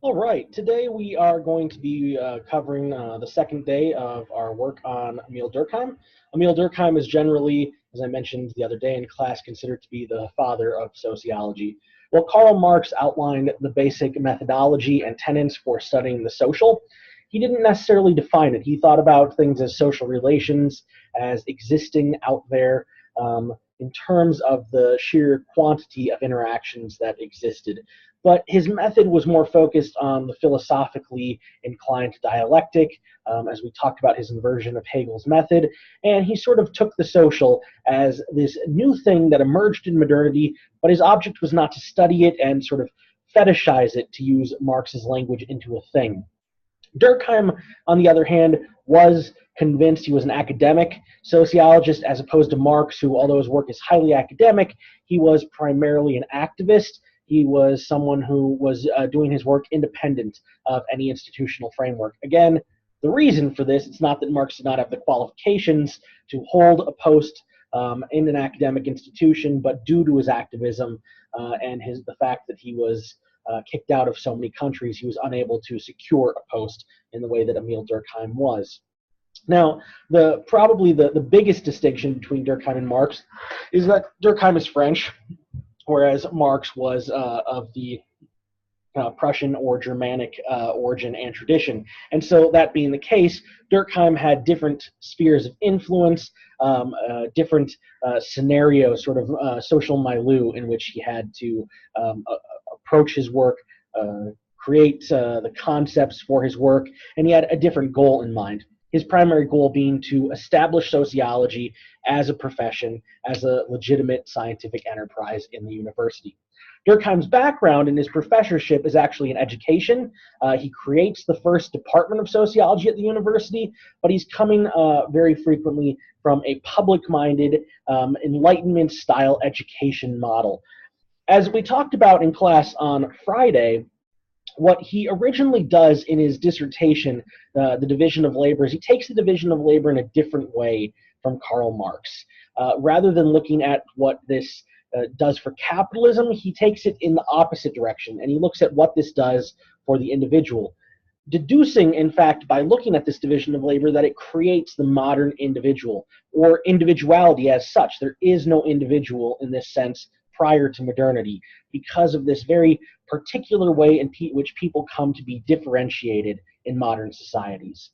All right, today we are going to be covering the second day of our work on Emile Durkheim. Emile Durkheim is generally, as I mentioned the other day in class, considered to be the father of sociology. Well, Karl Marx outlined the basic methodology and tenets for studying the social. He didn't necessarily define it. He thought about things as social relations, as existing out there in terms of the sheer quantity of interactions that existed, but his method was more focused on the philosophically inclined dialectic, as we talked about his inversion of Hegel's method, and he sort of took the social as this new thing that emerged in modernity, but his object was not to study it and sort of fetishize it, to use Marx's language, into a thing. Durkheim, on the other hand, was convinced. He was an academic sociologist, as opposed to Marx, who, although his work is highly academic, he was primarily an activist. He was someone who was doing his work independent of any institutional framework. Again, the reason for this, it's not that Marx did not have the qualifications to hold a post in an academic institution, but due to his activism and the fact that he was kicked out of so many countries, he was unable to secure a post in the way that Emile Durkheim was. Now, probably the biggest distinction between Durkheim and Marx is that Durkheim is French, whereas Marx was of the Prussian or Germanic origin and tradition. And so, that being the case, Durkheim had different spheres of influence, different scenarios, sort of social milieu in which he had to approach his work, create the concepts for his work, and he had a different goal in mind. His primary goal being to establish sociology as a profession, as a legitimate scientific enterprise in the university. Durkheim's background in his professorship is actually in education. He creates the first department of sociology at the university, but he's coming very frequently from a public-minded, Enlightenment-style education model. As we talked about in class on Friday, what he originally does in his dissertation, the division of labor, is he takes the division of labor in a different way from Karl Marx. Rather than looking at what this does for capitalism, he takes it in the opposite direction, and he looks at what this does for the individual, deducing, in fact, by looking at this division of labor, that it creates the modern individual, or individuality as such. There is no individual in this sense prior to modernity, because of this very particular way in which people come to be differentiated in modern societies.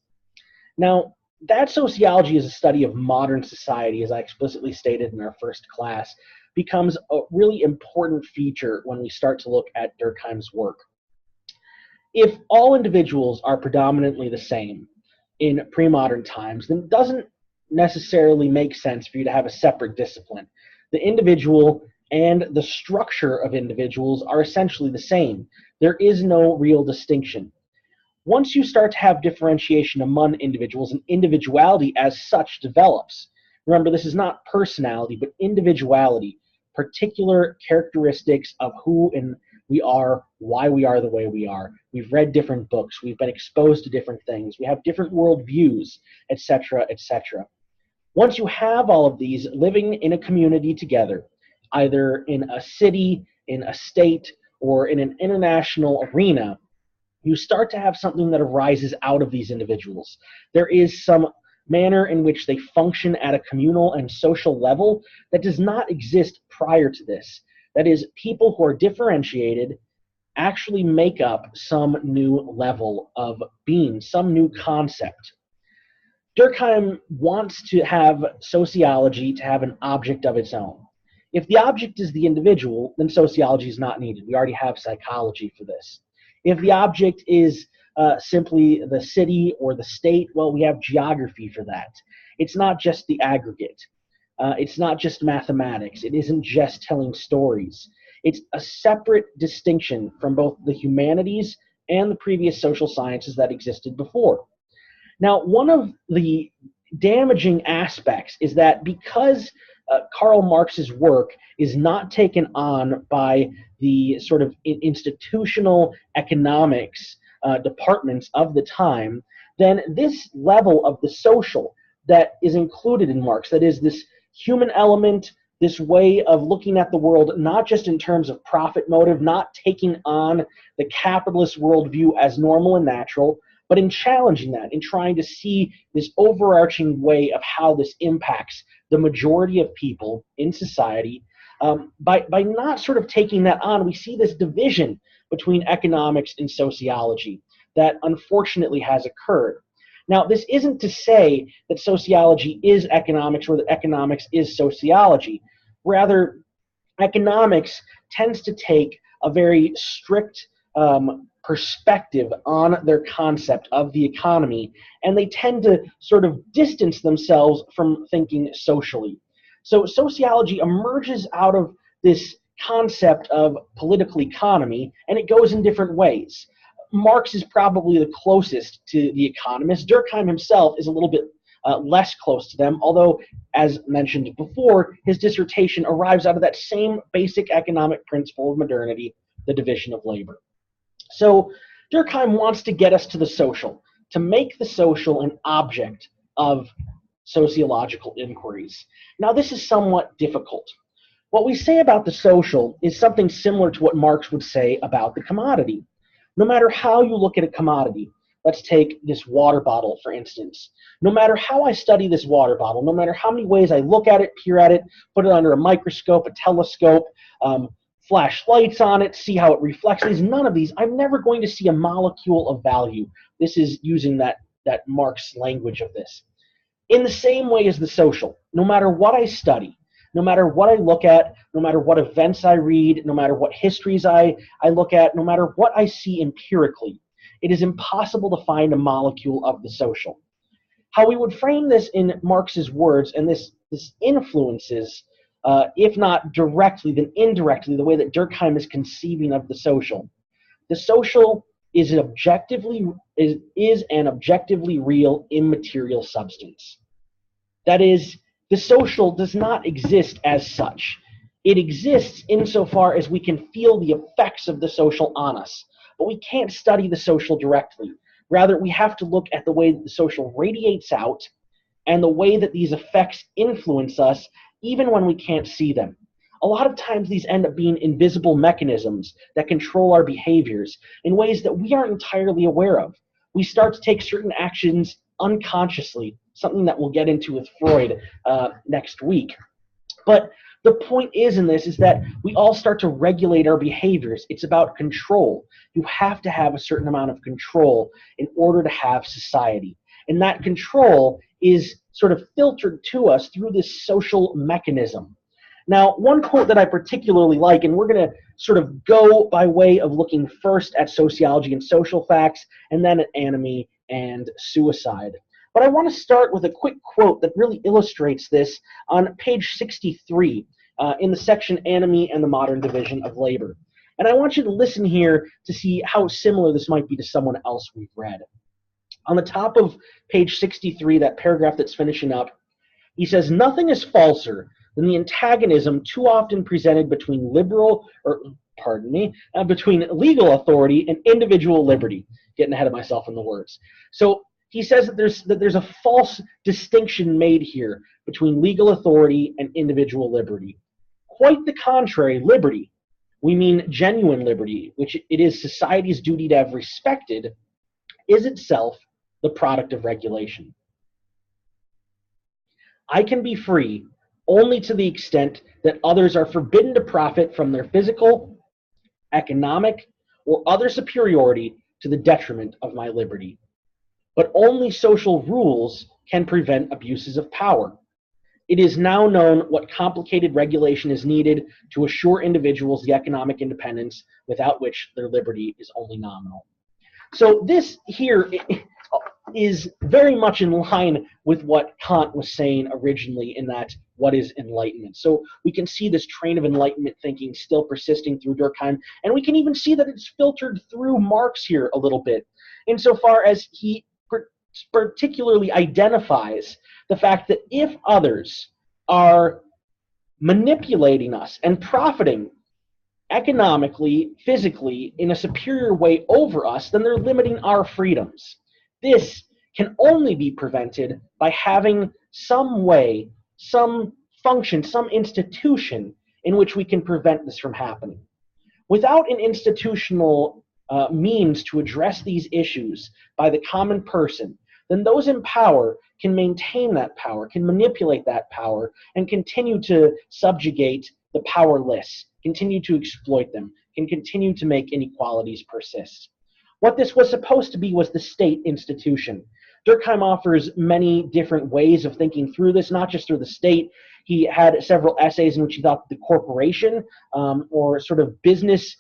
Now, that sociology is a study of modern society, as I explicitly stated in our first class, becomes a really important feature when we start to look at Durkheim's work. If all individuals are predominantly the same in pre-modern times, then it doesn't necessarily make sense for you to have a separate discipline. The individual and the structure of individuals are essentially the same. There is no real distinction. Once you start to have differentiation among individuals, and individuality as such develops. Remember, this is not personality, but individuality, particular characteristics of who we are, why we are the way we are. We've read different books, we've been exposed to different things, we have different worldviews, etc., etc. Once you have all of these living in a community together, either in a city, in a state, or in an international arena, you start to have something that arises out of these individuals. There is some manner in which they function at a communal and social level that does not exist prior to this. That is, people who are differentiated actually make up some new level of being, some new concept. Durkheim wants to have sociology to have an object of its own. If the object is the individual, then sociology is not needed. We already have psychology for this. If the object is simply the city or the state, well, we have geography for that. It's not just the aggregate. It's not just mathematics. It isn't just telling stories. It's a separate distinction from both the humanities and the previous social sciences that existed before. Now, one of the damaging aspects is that because Karl Marx's work is not taken on by the sort of institutional economics departments of the time, then this level of the social that is included in Marx, that is this human element, this way of looking at the world not just in terms of profit motive, not taking on the capitalist worldview as normal and natural, but in challenging that, in trying to see this overarching way of how this impacts the majority of people in society. By not sort of taking that on, we see this division between economics and sociology that unfortunately has occurred. Now, this isn't to say that sociology is economics or that economics is sociology. Rather, economics tends to take a very strict perspective on their concept of the economy, and they tend to sort of distance themselves from thinking socially. So sociology emerges out of this concept of political economy, and it goes in different ways. Marx is probably the closest to the economists. Durkheim himself is a little bit less close to them, although, as mentioned before, his dissertation arrives out of that same basic economic principle of modernity, the division of labor. So Durkheim wants to get us to the social, to make the social an object of sociological inquiries. Now, this is somewhat difficult. What we say about the social is something similar to what Marx would say about the commodity. No matter how you look at a commodity, let's take this water bottle, for instance. No matter how I study this water bottle, no matter how many ways I look at it, peer at it, put it under a microscope, a telescope, flash lights on it, see how it reflects, none of these, I'm never going to see a molecule of value. This is using that Marx language of this. In the same way as the social, no matter what I study, no matter what I look at, no matter what events I read, no matter what histories I look at, no matter what I see empirically, it is impossible to find a molecule of the social. How we would frame this in Marx's words, and this influences, if not directly, then indirectly, the way that Durkheim is conceiving of the social. The social is an objectively real immaterial substance. That is, the social does not exist as such. It exists insofar as we can feel the effects of the social on us, but we can't study the social directly. Rather, we have to look at the way that the social radiates out and the way that these effects influence us even when we can't see them. A lot of times these end up being invisible mechanisms that control our behaviors in ways that we aren't entirely aware of. We start to take certain actions unconsciously, something that we'll get into with Freud next week. But the point is in this is that we all start to regulate our behaviors. It's about control. You have to have a certain amount of control in order to have society. And that control is sort of filtered to us through this social mechanism. Now, one quote that I particularly like, and we're going to sort of go by way of looking first at sociology and social facts, and then at anomie and suicide. But I want to start with a quick quote that really illustrates this on page 63 in the section Anomie and the Modern Division of Labor. And I want you to listen here to see how similar this might be to someone else we've read. On the top of page 63, that paragraph that's finishing up, he says, "Nothing is falser than the antagonism too often presented between between legal authority and individual liberty." Getting ahead of myself in the words. So he says that there's a false distinction made here between legal authority and individual liberty. Quite the contrary, liberty, we mean genuine liberty, which it is society's duty to have respected, is itself the product of regulation. I can be free only to the extent that others are forbidden to profit from their physical, economic, or other superiority to the detriment of my liberty. But only social rules can prevent abuses of power. It is now known what complicated regulation is needed to assure individuals the economic independence without which their liberty is only nominal. So this here is very much in line with what Kant was saying originally in that what is enlightenment. So we can see this train of enlightenment thinking still persisting through Durkheim, and we can even see that it's filtered through Marx here a little bit, insofar as he particularly identifies the fact that if others are manipulating us and profiting economically, physically, in a superior way over us, then they're limiting our freedoms. This can only be prevented by having some way, some function, some institution in which we can prevent this from happening. Without an institutional means to address these issues by the common person, then those in power can maintain that power, can manipulate that power, and continue to subjugate the powerless, continue to exploit them, can continue to make inequalities persist. What this was supposed to be was the state institution. Durkheim offers many different ways of thinking through this, not just through the state. He had several essays in which he thought the corporation or sort of business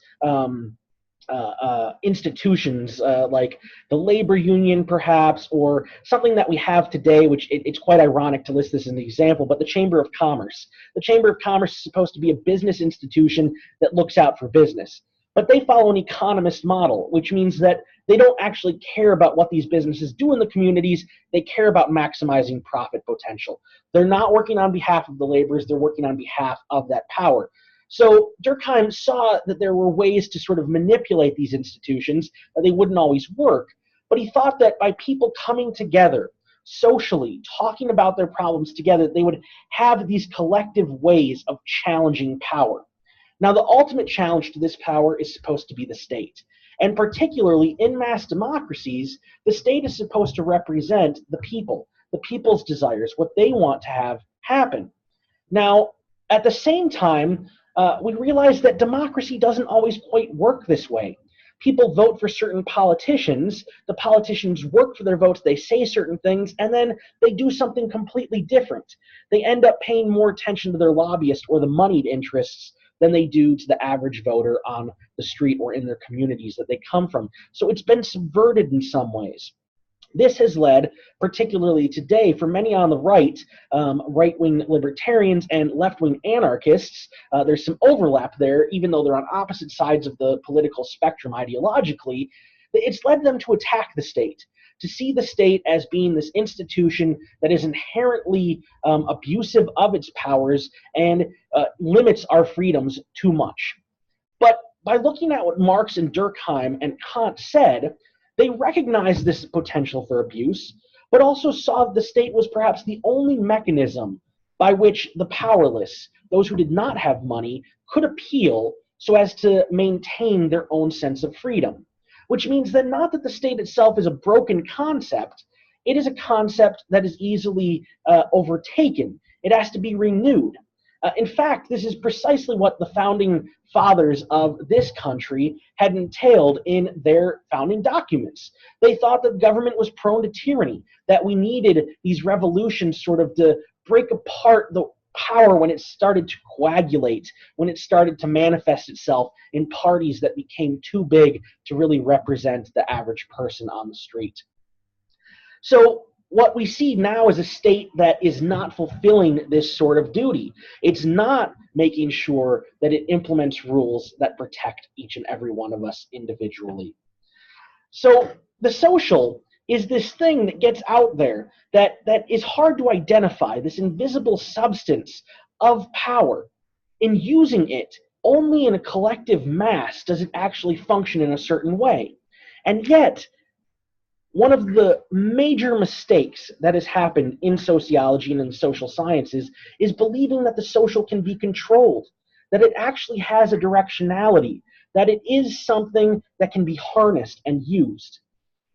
institutions like the labor union perhaps, or something that we have today, which it's quite ironic to list this as an example, but the Chamber of Commerce. The Chamber of Commerce is supposed to be a business institution that looks out for business. But they follow an economist model, which means that they don't actually care about what these businesses do in the communities. They care about maximizing profit potential. They're not working on behalf of the laborers. They're working on behalf of that power. So Durkheim saw that there were ways to sort of manipulate these institutions, that they wouldn't always work. But he thought that by people coming together, socially, talking about their problems together, they would have these collective ways of challenging power. Now, the ultimate challenge to this power is supposed to be the state. And particularly in mass democracies, the state is supposed to represent the people's desires, what they want to have happen. Now, at the same time, we realize that democracy doesn't always quite work this way. People vote for certain politicians, the politicians work for their votes, they say certain things, and then they do something completely different. They end up paying more attention to their lobbyist or the moneyed interests than they do to the average voter on the street or in their communities that they come from. So it's been subverted in some ways. This has led, particularly today, for many on the right, right-wing libertarians and left-wing anarchists, there's some overlap there, even though they're on opposite sides of the political spectrum ideologically, it's led them to attack the state, to see the state as being this institution that is inherently abusive of its powers and limits our freedoms too much. But by looking at what Marx and Durkheim and Kant said, they recognized this potential for abuse, but also saw that the state was perhaps the only mechanism by which the powerless, those who did not have money, could appeal so as to maintain their own sense of freedom. Which means that not that the state itself is a broken concept, it is a concept that is easily overtaken. It has to be renewed. In fact, this is precisely what the founding fathers of this country had entailed in their founding documents. They thought that government was prone to tyranny, that we needed these revolutions sort of to break apart the power when it started to coagulate, when it started to manifest itself in parties that became too big to really represent the average person on the street. So what we see now is a state that is not fulfilling this sort of duty. It's not making sure that it implements rules that protect each and every one of us individually. So the social is this thing that gets out there that is hard to identify, this invisible substance of power. In using it, only in a collective mass does it actually function in a certain way. And yet, one of the major mistakes that has happened in sociology and in social sciences is believing that the social can be controlled, that it actually has a directionality, that it is something that can be harnessed and used.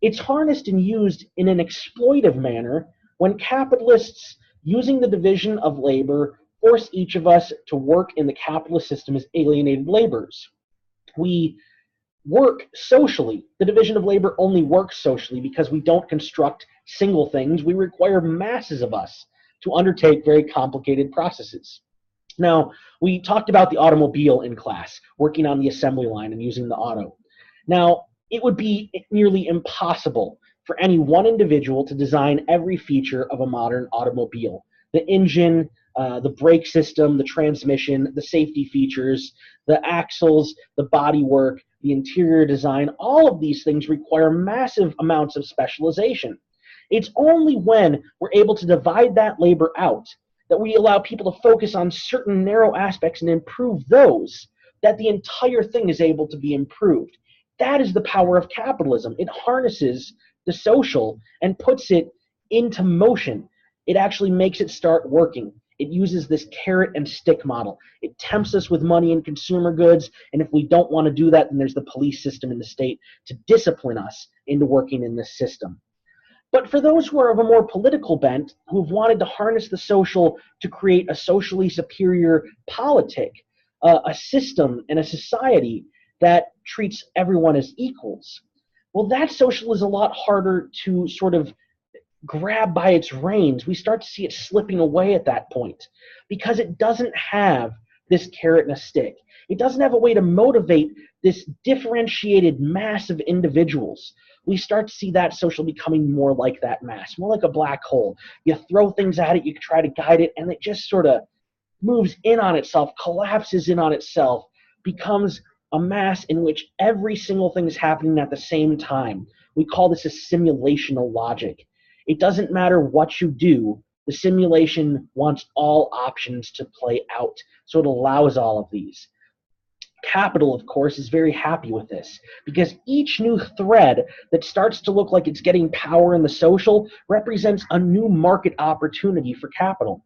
It's harnessed and used in an exploitive manner when capitalists, using the division of labor, force each of us to work in the capitalist system as alienated laborers. We work socially. The division of labor only works socially because we don't construct single things. We require masses of us to undertake very complicated processes. Now, we talked about the automobile in class, working on the assembly line and using the auto. Now, it would be nearly impossible for any one individual to design every feature of a modern automobile. The engine, the brake system, the transmission, the safety features, the axles, the bodywork, the interior design, all of these things require massive amounts of specialization. It's only when we're able to divide that labor out, that we allow people to focus on certain narrow aspects and improve those, that the entire thing is able to be improved. That is the power of capitalism. It harnesses the social and puts it into motion. It actually makes it start working. It uses this carrot and stick model. It tempts us with money and consumer goods, and if we don't want to do that, then there's the police system in the state to discipline us into working in this system. But for those who are of a more political bent, who've wanted to harness the social to create a socially superior politic, a system and a society that treats everyone as equals, well, that social is a lot harder to sort of grab by its reins. We start to see it slipping away at that point because it doesn't have this carrot and a stick. It doesn't have a way to motivate this differentiated mass of individuals. We start to see that social becoming more like that mass, more like a black hole. You throw things at it, you try to guide it, and it just sort of moves in on itself, collapses in on itself, becomes a mass in which every single thing is happening at the same time. We call this a simulational logic. It doesn't matter what you do, the simulation wants all options to play out, so it allows all of these. Capital, of course, is very happy with this because each new thread that starts to look like it's getting power in the social represents a new market opportunity for capital.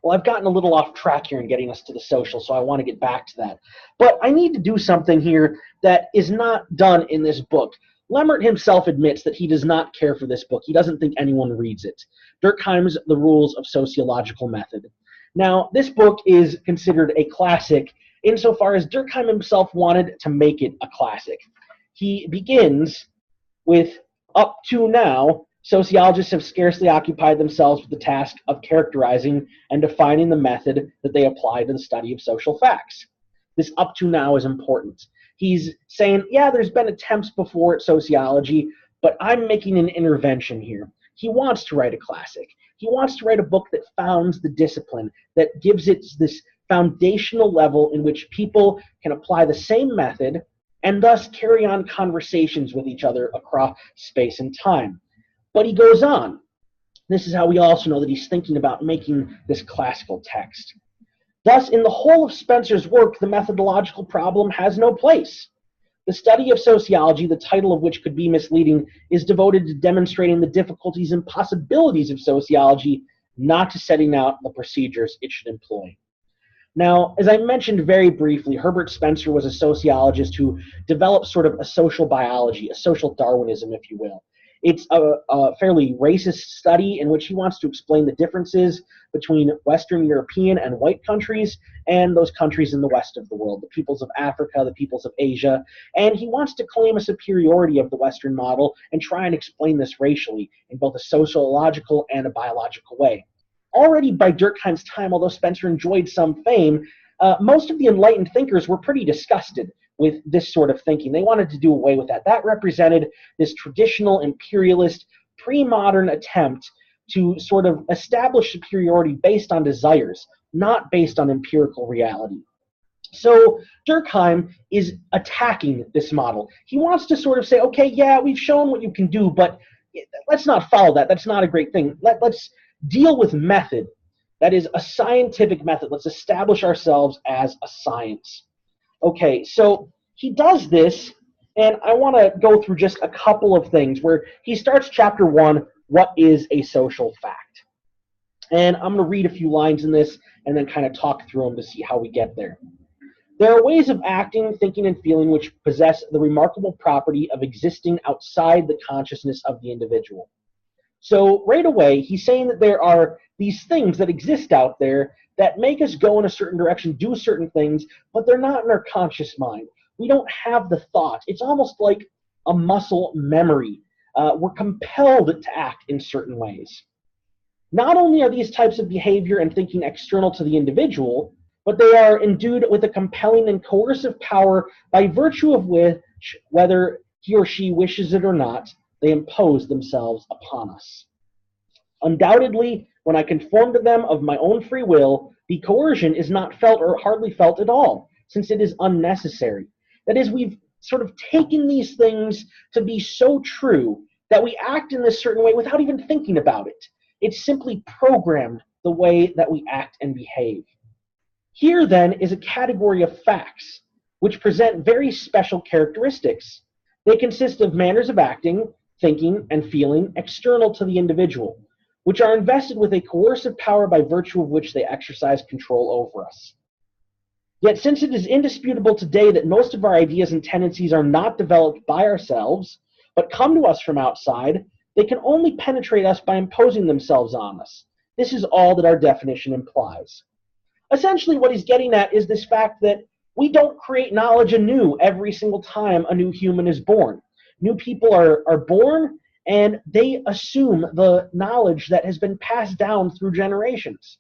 Well, I've gotten a little off track here in getting us to the social, so I want to get back to that. But I need to do something here that is not done in this book. Lemmert himself admits that he does not care for this book. He doesn't think anyone reads it. Durkheim's The Rules of Sociological Method. Now, this book is considered a classic insofar as Durkheim himself wanted to make it a classic. He begins with, up to now, sociologists have scarcely occupied themselves with the task of characterizing and defining the method that they apply to the study of social facts. This up to now is important. He's saying, yeah, there's been attempts before at sociology, but I'm making an intervention here. He wants to write a classic. He wants to write a book that founds the discipline, that gives it this foundational level in which people can apply the same method and thus carry on conversations with each other across space and time. But he goes on. This is how we also know that he's thinking about making this classical text. Thus, in the whole of Spencer's work, the methodological problem has no place. The study of sociology, the title of which could be misleading, is devoted to demonstrating the difficulties and possibilities of sociology, not to setting out the procedures it should employ. Now, as I mentioned very briefly, Herbert Spencer was a sociologist who developed sort of a social biology, a social Darwinism, if you will. It's a fairly racist study in which he wants to explain the differences between Western European and white countries and those countries in the west of the world, the peoples of Africa, the peoples of Asia, and he wants to claim a superiority of the Western model and try and explain this racially in both a sociological and a biological way. Already by Durkheim's time, although Spencer enjoyed some fame, most of the enlightened thinkers were pretty disgusted with this sort of thinking. They wanted to do away with that. That represented this traditional imperialist, pre-modern attempt to sort of establish superiority based on desires, not based on empirical reality. So Durkheim is attacking this model. He wants to sort of say, okay, yeah, we've shown what you can do, but let's not follow that. That's not a great thing. Let's deal with method. That is a scientific method. Let's establish ourselves as a science. Okay, so he does this, and I want to go through just a couple of things where he starts chapter 1, what is a social fact? And I'm going to read a few lines in this and then kind of talk through them to see how we get there. There are ways of acting, thinking, and feeling which possess the remarkable property of existing outside the consciousness of the individual. So right away, he's saying that there are these things that exist out there that make us go in a certain direction, do certain things, but they're not in our conscious mind. We don't have the thought. It's almost like a muscle memory. We're compelled to act in certain ways. Not only are these types of behavior and thinking external to the individual, but they are endued with a compelling and coercive power by virtue of which, whether he or she wishes it or not, they impose themselves upon us. Undoubtedly, when I conform to them of my own free will, the coercion is not felt or hardly felt at all, since it is unnecessary. That is, we've sort of taken these things to be so true that we act in this certain way without even thinking about it. It's simply programmed the way that we act and behave. Here, then, is a category of facts, which present very special characteristics. They consist of manners of acting, thinking, and feeling external to the individual. which are invested with a coercive power by virtue of which they exercise control over us. Yet since it is indisputable today that most of our ideas and tendencies are not developed by ourselves, but come to us from outside, they can only penetrate us by imposing themselves on us. This is all that our definition implies. Essentially, what he's getting at is this fact that we don't create knowledge anew every single time a new human is born. New people are born, and they assume the knowledge that has been passed down through generations.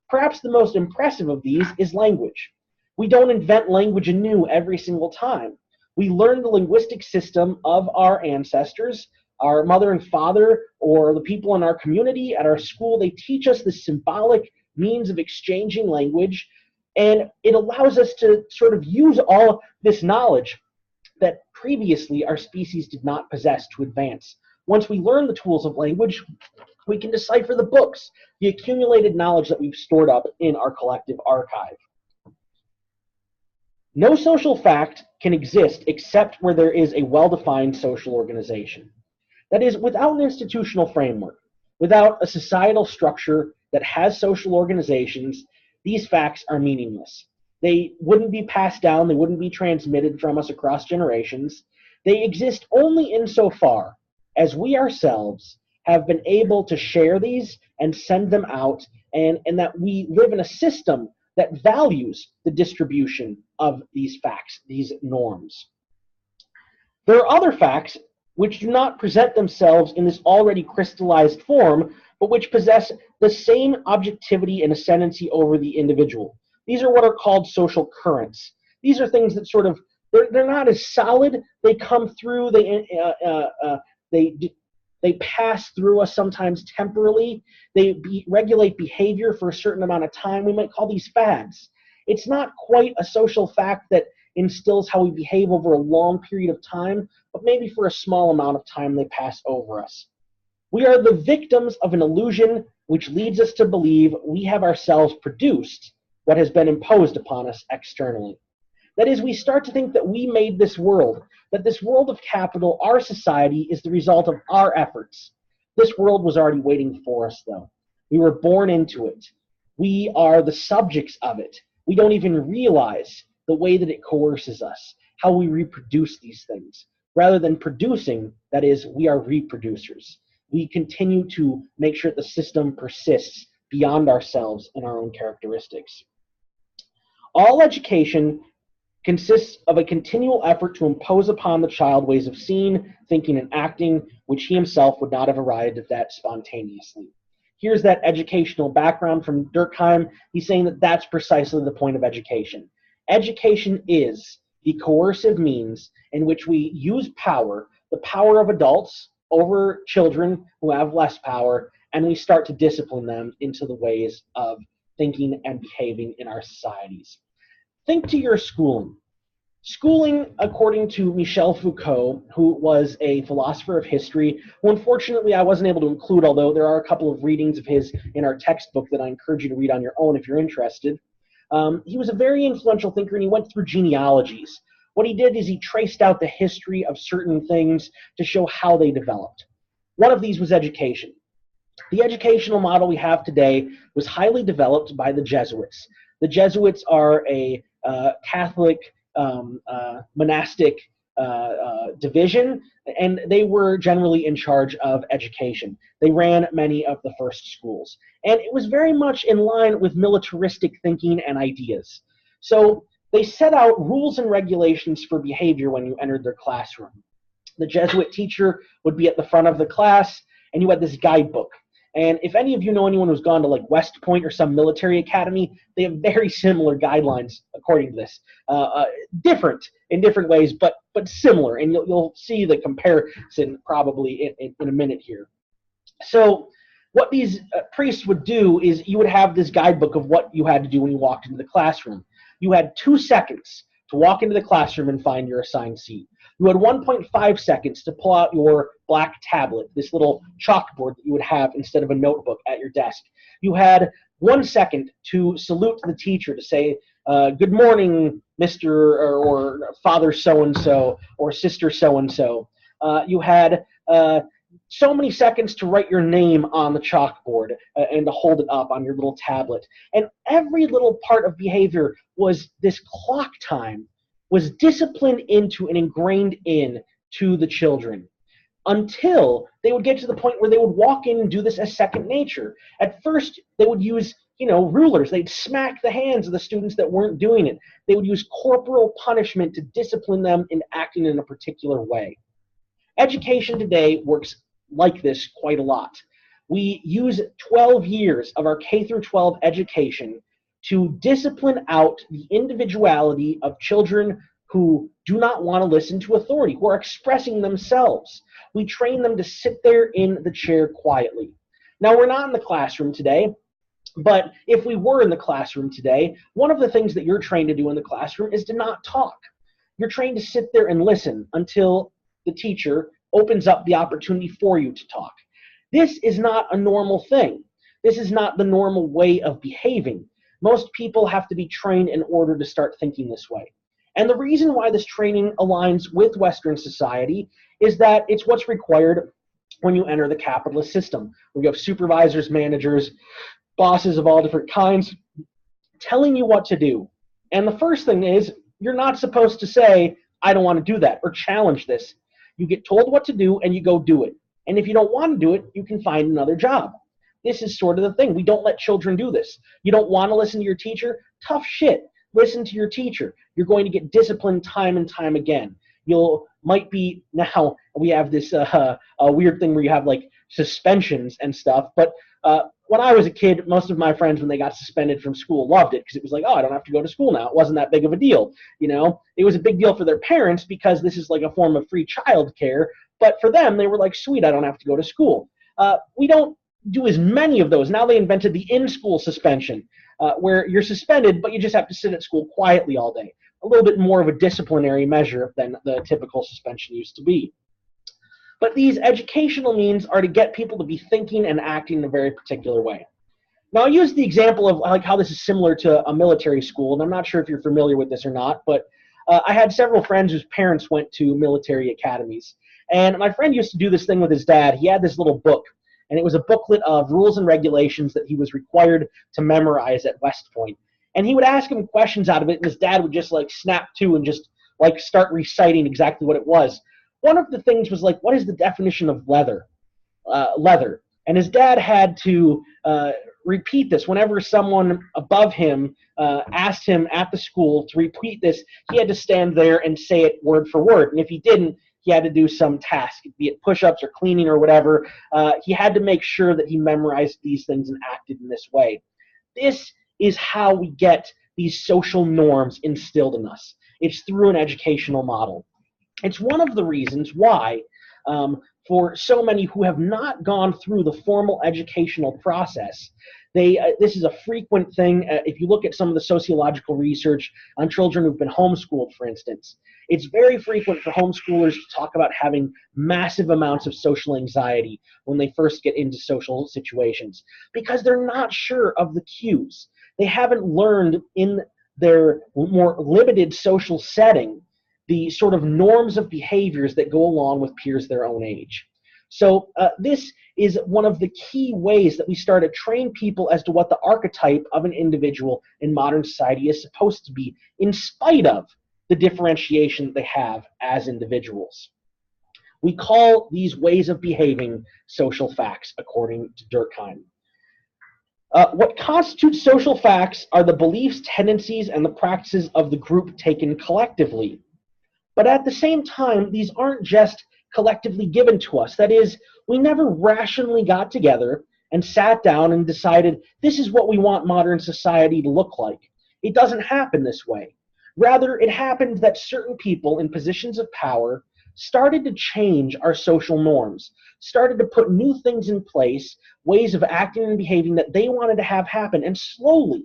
Perhaps the most impressive of these is language. We don't invent language anew every single time. We learn the linguistic system of our ancestors, our mother and father, or the people in our community, at our school. They teach us the symbolic means of exchanging language, and it allows us to sort of use all this knowledge that previously our species did not possess to advance. Once we learn the tools of language, we can decipher the books, the accumulated knowledge that we've stored up in our collective archive. No social fact can exist except where there is a well-defined social organization. That is, without an institutional framework, without a societal structure that has social organizations, these facts are meaningless. They wouldn't be passed down, they wouldn't be transmitted from us across generations. They exist only insofar as we ourselves have been able to share these and send them out, and that we live in a system that values the distribution of these facts, these norms. There are other facts which do not present themselves in this already crystallized form, but which possess the same objectivity and ascendancy over the individual. These are what are called social currents. These are things that sort of, they're not as solid. They come through, they pass through us sometimes temporally. They regulate behavior for a certain amount of time. We might call these fads. It's not quite a social fact that instills how we behave over a long period of time, but maybe for a small amount of time they pass over us. We are the victims of an illusion which leads us to believe we have ourselves produced what has been imposed upon us externally. That is, we start to think that we made this world, that this world of capital, our society, is the result of our efforts. This world was already waiting for us, though. We were born into it. We are the subjects of it. We don't even realize the way that it coerces us, how we reproduce these things. Rather than producing, that is, we are reproducers. We continue to make sure the system persists beyond ourselves and our own characteristics. All education consists of a continual effort to impose upon the child ways of seeing, thinking, and acting, which he himself would not have arrived at that spontaneously. Here's that educational background from Durkheim. He's saying that that's precisely the point of education. Education is the coercive means in which we use power, the power of adults over children who have less power, and we start to discipline them into the ways of thinking and behaving in our societies. Think to your schooling. Schooling, according to Michel Foucault, who was a philosopher of history, who unfortunately I wasn't able to include, although there are a couple of readings of his in our textbook that I encourage you to read on your own if you're interested. He was a very influential thinker, and he went through genealogies. What he did is he traced out the history of certain things to show how they developed. One of these was education. The educational model we have today was highly developed by the Jesuits. The Jesuits are a Catholic monastic division, and they were generally in charge of education. They ran many of the first schools, and it was very much in line with militaristic thinking and ideas. So they set out rules and regulations for behavior when you entered their classroom. The Jesuit teacher would be at the front of the class, and you had this guidebook. And if any of you know anyone who's gone to like West Point or some military academy, they have very similar guidelines according to this. Different in different ways, but similar. And you'll see the comparison probably in a minute here. So what these priests would do is you would have this guidebook of what you had to do when you walked into the classroom. You had 2 seconds to walk into the classroom and find your assigned seat. You had 1.5 seconds to pull out your black tablet, this little chalkboard that you would have instead of a notebook at your desk. You had 1 second to salute the teacher, to say, good morning, Mr. or Father so-and-so or Sister so-and-so. You had so many seconds to write your name on the chalkboard and to hold it up on your little tablet. And every little part of behavior was this clock time was disciplined into and ingrained in to the children until they would get to the point where they would walk in and do this as second nature. At first, they would use, rulers. They'd smack the hands of the students that weren't doing it. They would use corporal punishment to discipline them in acting in a particular way. Education today works like this quite a lot. We use 12 years of our K through 12 education to discipline out the individuality of children who do not want to listen to authority, who are expressing themselves. We train them to sit there in the chair quietly. Now, we're not in the classroom today, but if we were in the classroom today, one of the things that you're trained to do in the classroom is to not talk. You're trained to sit there and listen until the teacher opens up the opportunity for you to talk. This is not a normal thing. This is not the normal way of behaving. Most people have to be trained in order to start thinking this way. And the reason why this training aligns with Western society is that it's what's required when you enter the capitalist system. We have supervisors, managers, bosses of all different kinds telling you what to do. And the first thing is, you're not supposed to say, I don't want to do that, or challenge this. You get told what to do and you go do it. And if you don't want to do it, you can find another job. This is sort of the thing. We don't let children do this. You don't want to listen to your teacher? Tough shit. Listen to your teacher. You're going to get disciplined time and time again. Might be now we have this a weird thing where you have like suspensions and stuff. But when I was a kid, most of my friends, when they got suspended from school, loved it because it was like, oh, I don't have to go to school now. It wasn't that big of a deal. It was a big deal for their parents because this is like a form of free child care. But for them, they were like, sweet, I don't have to go to school. We don't do as many of those. Now they invented the in-school suspension, where you're suspended, but you just have to sit at school quietly all day. A little bit more of a disciplinary measure than the typical suspension used to be. But these educational means are to get people to be thinking and acting in a very particular way. Now, I'll use the example of like how this is similar to a military school, and I'm not sure if you're familiar with this or not, but I had several friends whose parents went to military academies. And my friend used to do this thing with his dad. He had this little book, and it was a booklet of rules and regulations that he was required to memorize at West Point. And he would ask him questions out of it, and his dad would just like snap to and just like start reciting exactly what it was. One of the things was like, what is the definition of leather? Leather. And his dad had to repeat this. Whenever someone above him asked him at the school to repeat this, he had to stand there and say it word for word. And if he didn't, he had to do some task, be it push-ups or cleaning or whatever. He had to make sure that he memorized these things and acted in this way. This is how we get these social norms instilled in us. It's through an educational model. It's one of the reasons why, for so many who have not gone through the formal educational process, this is a frequent thing. If you look at some of the sociological research on children who've been homeschooled, for instance, it's very frequent for homeschoolers to talk about having massive amounts of social anxiety when they first get into social situations because they're not sure of the cues. They haven't learned in their more limited social setting the sort of norms of behaviors that go along with peers their own age. So this is one of the key ways that we start to train people as to what the archetype of an individual in modern society is supposed to be, in spite of the differentiation that they have as individuals. We call these ways of behaving social facts, according to Durkheim. What constitutes social facts are the beliefs, tendencies, and the practices of the group taken collectively. But at the same time, these aren't just collectively given to us. That is, we never rationally got together and sat down and decided, this is what we want modern society to look like. It doesn't happen this way. Rather, it happened that certain people in positions of power started to change our social norms, started to put new things in place, ways of acting and behaving that they wanted to have happen. And slowly,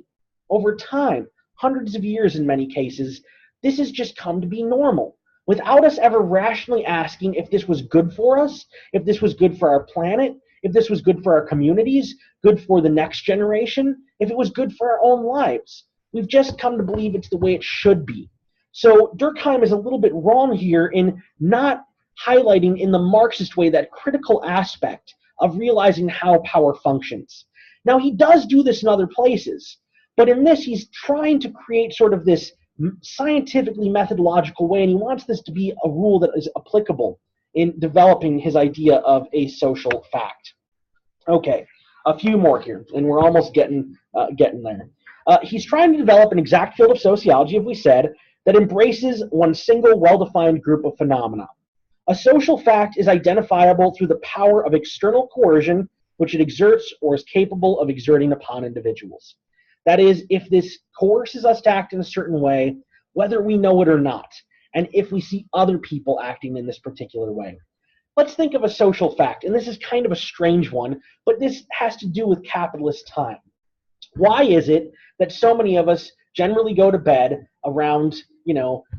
over time, hundreds of years in many cases, this has just come to be normal, without us ever rationally asking if this was good for us, if this was good for our planet, if this was good for our communities, good for the next generation, if it was good for our own lives. We've just come to believe it's the way it should be. So Durkheim is a little bit wrong here in not highlighting in the Marxist way that critical aspect of realizing how power functions. Now, he does do this in other places, but in this, he's trying to create sort of this scientifically methodological way, and he wants this to be a rule that is applicable in developing his idea of a social fact. Okay, a few more here, and we're almost getting there. He's trying to develop an exact field of sociology, as we said, that embraces one single well-defined group of phenomena. A social fact is identifiable through the power of external coercion, which it exerts or is capable of exerting upon individuals. That is, if this coerces us to act in a certain way, whether we know it or not, and if we see other people acting in this particular way. Let's think of a social fact, and this is kind of a strange one, but this has to do with capitalist time. Why is it that so many of us generally go to bed around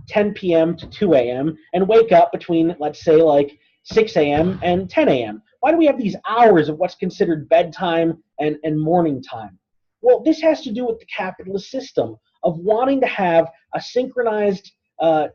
10 p.m. to 2 a.m. and wake up between, let's say, like 6 a.m. and 10 a.m.? Why do we have these hours of what's considered bedtime and morning time? Well, this has to do with the capitalist system of wanting to have a synchronized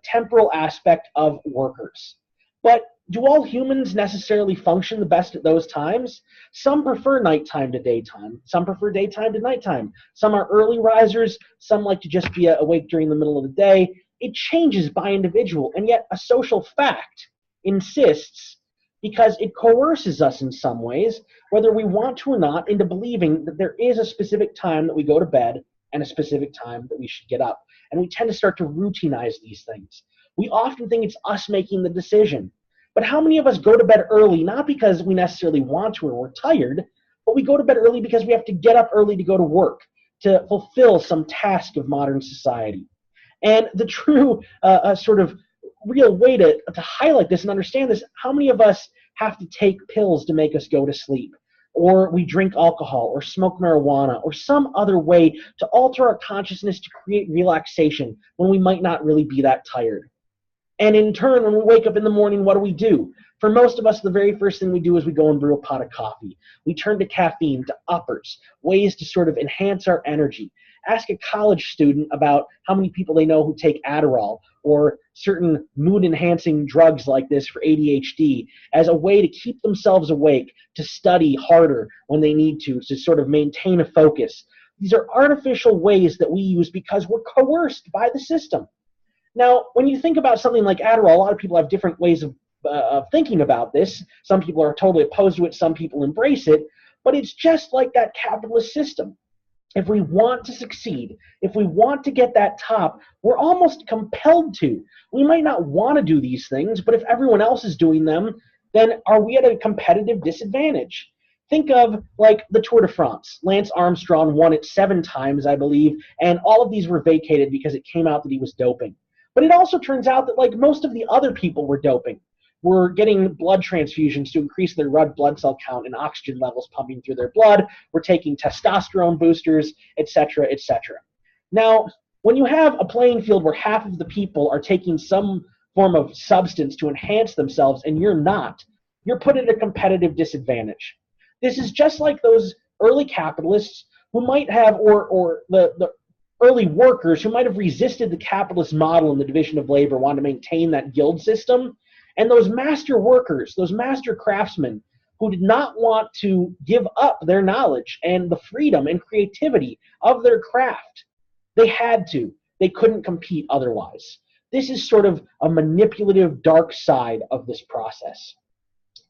temporal aspect of workers. But do all humans necessarily function the best at those times? Some prefer nighttime to daytime. Some prefer daytime to nighttime. Some are early risers. Some like to just be awake during the middle of the day. It changes by individual, and yet a social fact insists, because it coerces us in some ways, whether we want to or not, into believing that there is a specific time that we go to bed and a specific time that we should get up. And we tend to start to routinize these things. We often think it's us making the decision. But how many of us go to bed early, not because we necessarily want to or we're tired, but we go to bed early because we have to get up early to go to work, to fulfill some task of modern society? And the true sort of real way to highlight this and understand this, how many of us have to take pills to make us go to sleep? Or we drink alcohol, or smoke marijuana, or some other way to alter our consciousness to create relaxation when we might not really be that tired? And in turn, when we wake up in the morning, what do? For most of us, the very first thing we do is we go and brew a pot of coffee. We turn to caffeine, to uppers, ways to sort of enhance our energy. Ask a college student about how many people they know who take Adderall or certain mood-enhancing drugs like this for ADHD as a way to keep themselves awake, to study harder when they need to sort of maintain a focus. These are artificial ways that we use because we're coerced by the system. Now, when you think about something like Adderall, a lot of people have different ways of thinking about this. Some people are totally opposed to it. Some people embrace it. But it's just like that capitalist system. If we want to succeed, if we want to get that top, we're almost compelled to. We might not want to do these things, but if everyone else is doing them, then are we at a competitive disadvantage? Think of like the Tour de France. Lance Armstrong won it 7 times, I believe, and all of these were vacated because it came out that he was doping. But it also turns out that like most of the other people were doping. Were getting blood transfusions to increase their red blood cell count and oxygen levels pumping through their blood. We're taking testosterone boosters, etc., etc. Now, when you have a playing field where half of the people are taking some form of substance to enhance themselves and you're not, you're put at a competitive disadvantage. This is just like those early capitalists who might have, or the early workers who might have resisted the capitalist model in the division of labor, wanted to maintain that guild system. And those master workers, those master craftsmen who did not want to give up their knowledge and the freedom and creativity of their craft, they had to. They couldn't compete otherwise. This is sort of a manipulative dark side of this process.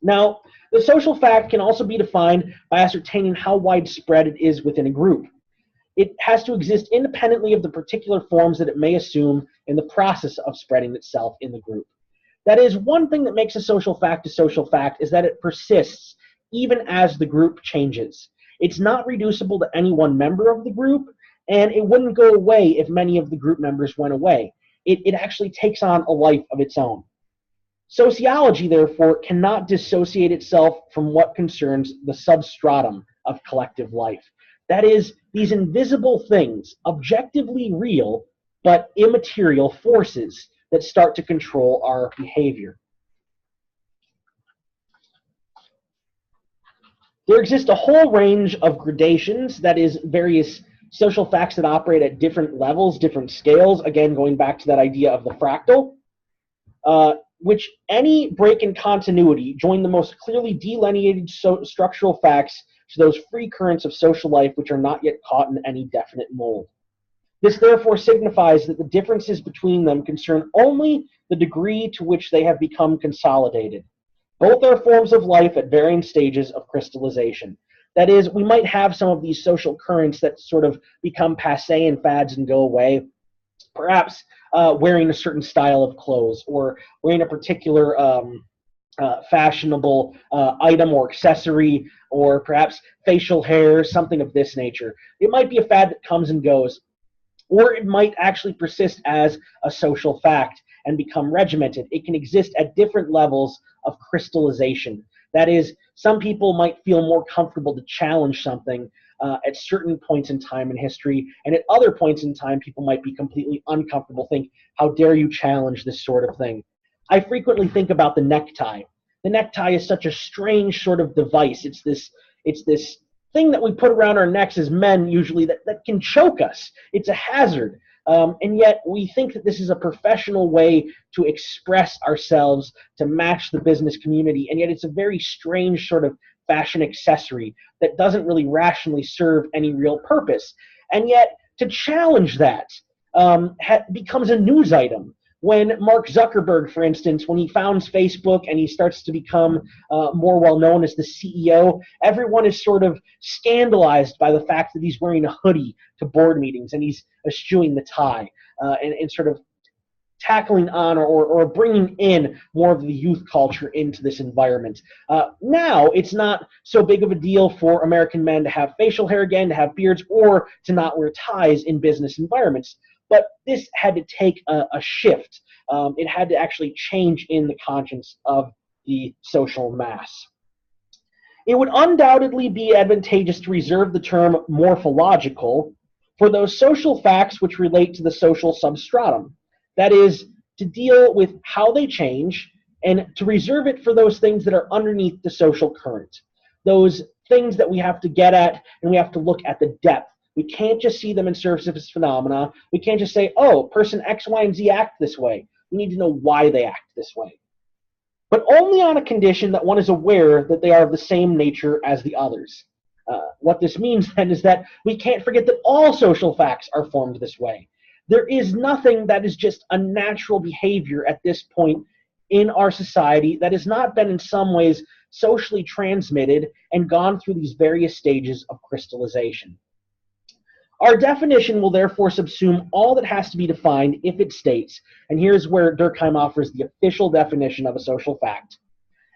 Now, the social fact can also be defined by ascertaining how widespread it is within a group. It has to exist independently of the particular forms that it may assume in the process of spreading itself in the group. That is, one thing that makes a social fact is that it persists even as the group changes. It's not reducible to any one member of the group, and it wouldn't go away if many of the group members went away. It actually takes on a life of its own. Sociology, therefore, cannot dissociate itself from what concerns the substratum of collective life. That is, these invisible things, objectively real but immaterial forces that start to control our behavior. There exists a whole range of gradations, that is, various social facts that operate at different levels, different scales, again, going back to that idea of the fractal. which any break in continuity join the most clearly delineated structural facts to those free currents of social life which are not yet caught in any definite mold. This therefore signifies that the differences between them concern only the degree to which they have become consolidated. Both are forms of life at varying stages of crystallization. That is, we might have some of these social currents that sort of become passé and fads and go away, perhaps wearing a certain style of clothes or wearing a particular fashionable item or accessory, or perhaps facial hair, something of this nature. It might be a fad that comes and goes, or it might actually persist as a social fact and become regimented. It can exist at different levels of crystallization. That is, some people might feel more comfortable to challenge something at certain points in time in history, and at other points in time, people might be completely uncomfortable, think, how dare you challenge this sort of thing? I frequently think about the necktie. The necktie is such a strange sort of device. It's this thing that we put around our necks as men usually that can choke us. It's a hazard. And yet we think that this is a professional way to express ourselves, to match the business community, and yet it's a very strange sort of fashion accessory that doesn't really rationally serve any real purpose. And yet to challenge that becomes a news item. When Mark Zuckerberg, for instance, when he founds Facebook and he starts to become more well-known as the CEO, everyone is sort of scandalized by the fact that he's wearing a hoodie to board meetings and he's eschewing the tie and sort of tackling on or bringing in more of the youth culture into this environment. Now, it's not so big of a deal for American men to have facial hair again, to have beards, or to not wear ties in business environments. But this had to take a shift. It had to actually change in the conscience of the social mass. It would undoubtedly be advantageous to reserve the term morphological for those social facts which relate to the social substratum. That is, to deal with how they change, and to reserve it for those things that are underneath the social current. Those things that we have to get at, and we have to look at the depth. We can't just see them in surface phenomena. We can't just say, oh, person X, Y, and Z act this way. We need to know why they act this way. But only on a condition that one is aware that they are of the same nature as the others. What this means then is that we can't forget that all social facts are formed this way. There is nothing that is just a natural behavior at this point in our society that has not been in some ways socially transmitted and gone through these various stages of crystallization. Our definition will therefore subsume all that has to be defined if it states, and here's where Durkheim offers the official definition of a social fact.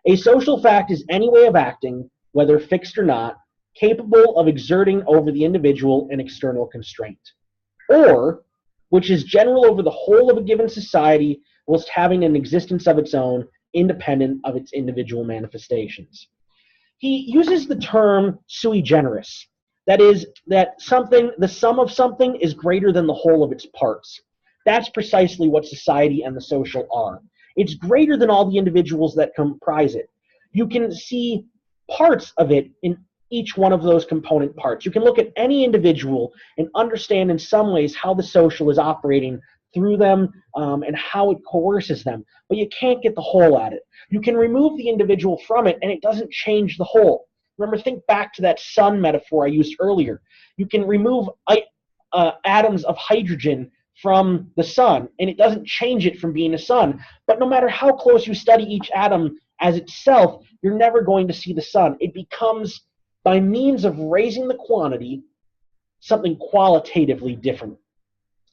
A social fact is any way of acting, whether fixed or not, capable of exerting over the individual an external constraint, or which is general over the whole of a given society whilst having an existence of its own, independent of its individual manifestations. He uses the term sui generis. That is, that something, the sum of something is greater than the whole of its parts. That's precisely what society and the social are. It's greater than all the individuals that comprise it. You can see parts of it in each one of those component parts. You can look at any individual and understand in some ways how the social is operating through them and how it coerces them, but you can't get the whole at it. You can remove the individual from it and it doesn't change the whole. Remember, think back to that sun metaphor I used earlier. You can remove atoms of hydrogen from the sun, and it doesn't change it from being a sun. But no matter how close you study each atom as itself, you're never going to see the sun. It becomes, by means of raising the quantity, something qualitatively different.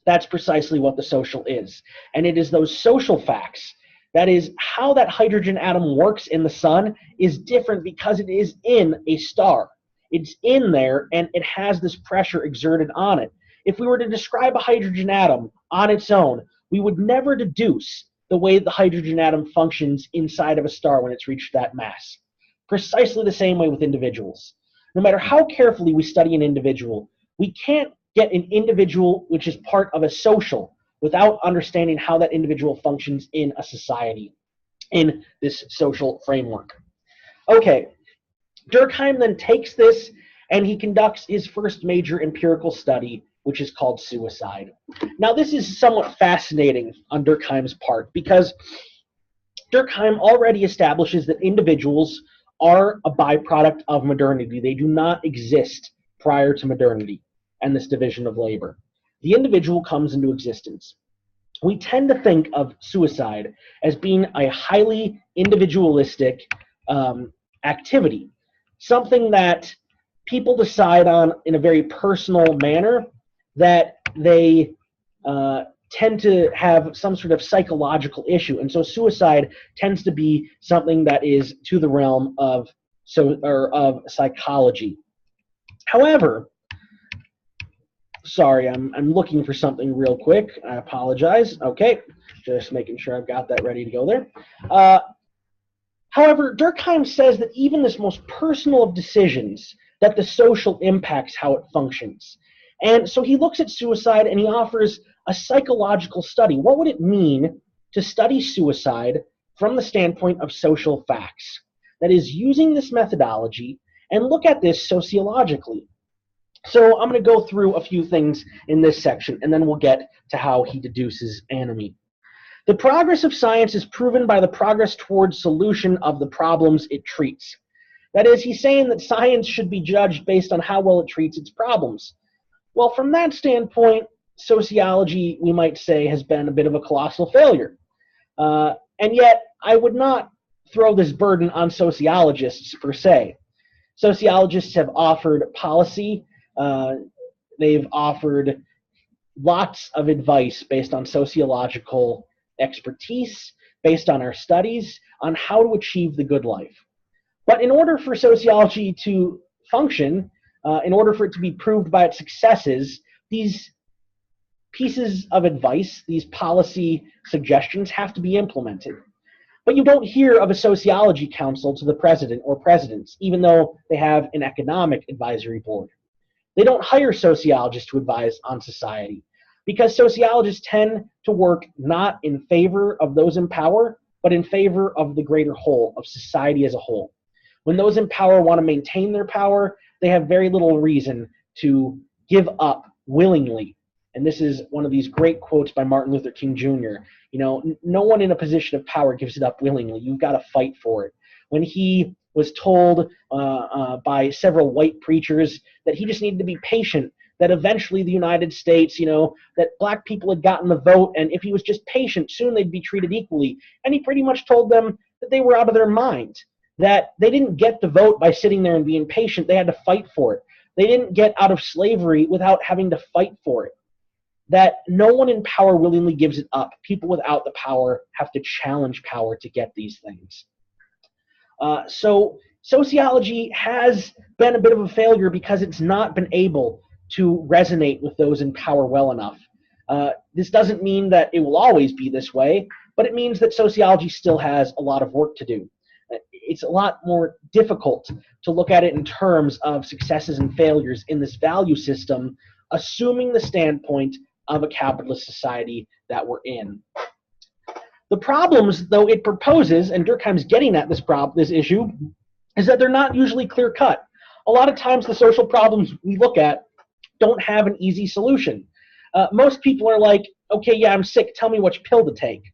That's precisely what the social is. And it is those social facts, that is, how that hydrogen atom works in the sun, is different because it is in a star. It's in there, and it has this pressure exerted on it. If we were to describe a hydrogen atom on its own, we would never deduce the way the hydrogen atom functions inside of a star when it's reached that mass. Precisely the same way with individuals. No matter how carefully we study an individual, we can't get an individual which is part of a social without understanding how that individual functions in a society, in this social framework. Okay, Durkheim then takes this and he conducts his first major empirical study, which is called suicide. Now, this is somewhat fascinating on Durkheim's part because Durkheim already establishes that individuals are a byproduct of modernity. They do not exist prior to modernity and this division of labor. The individual comes into existence. We tend to think of suicide as being a highly individualistic activity, something that people decide on in a very personal manner, that they tend to have some sort of psychological issue. And so suicide tends to be something that is to the realm of psychology. However, sorry, I'm looking for something real quick. I apologize. Okay, just making sure I've got that ready to go there. However, Durkheim says that even this most personal of decisions, that the social impacts how it functions. And so he looks at suicide and he offers a psychological study. What would it mean to study suicide from the standpoint of social facts? That is, using this methodology and look at this sociologically. So I'm going to go through a few things in this section, and then we'll get to how he deduces anomie. The progress of science is proven by the progress towards solution of the problems it treats. That is, he's saying that science should be judged based on how well it treats its problems. Well, from that standpoint, sociology, we might say, has been a bit of a colossal failure. And yet, I would not throw this burden on sociologists per se. Sociologists have offered policy. They've offered lots of advice based on sociological expertise, based on our studies, on how to achieve the good life. But in order for sociology to function, in order for it to be proved by its successes, these pieces of advice, these policy suggestions, have to be implemented. But you don't hear of a sociology council to the president or presidents, even though they have an economic advisory board. They don't hire sociologists to advise on society, because sociologists tend to work not in favor of those in power, but in favor of the greater whole, of society as a whole. When those in power want to maintain their power, they have very little reason to give up willingly. And this is one of these great quotes by Martin Luther King Jr. You know, no one in a position of power gives it up willingly. You've got to fight for it. When he was told by several white preachers that he just needed to be patient, that eventually the United States, that black people had gotten the vote, and if he was just patient, soon they'd be treated equally. And he pretty much told them that they were out of their mind, that they didn't get the vote by sitting there and being patient. They had to fight for it. They didn't get out of slavery without having to fight for it. That no one in power willingly gives it up. People without the power have to challenge power to get these things. So sociology has been a bit of a failure because it's not been able to resonate with those in power well enough. This doesn't mean that it will always be this way, but it means that sociology still has a lot of work to do. It's a lot more difficult to look at it in terms of successes and failures in this value system, assuming the standpoint of a capitalist society that we're in. The problems, though, it proposes, and Durkheim's getting at this issue, is that they're not usually clear-cut. A lot of times the social problems we look at don't have an easy solution. Most people are like, okay, yeah, I'm sick, tell me which pill to take.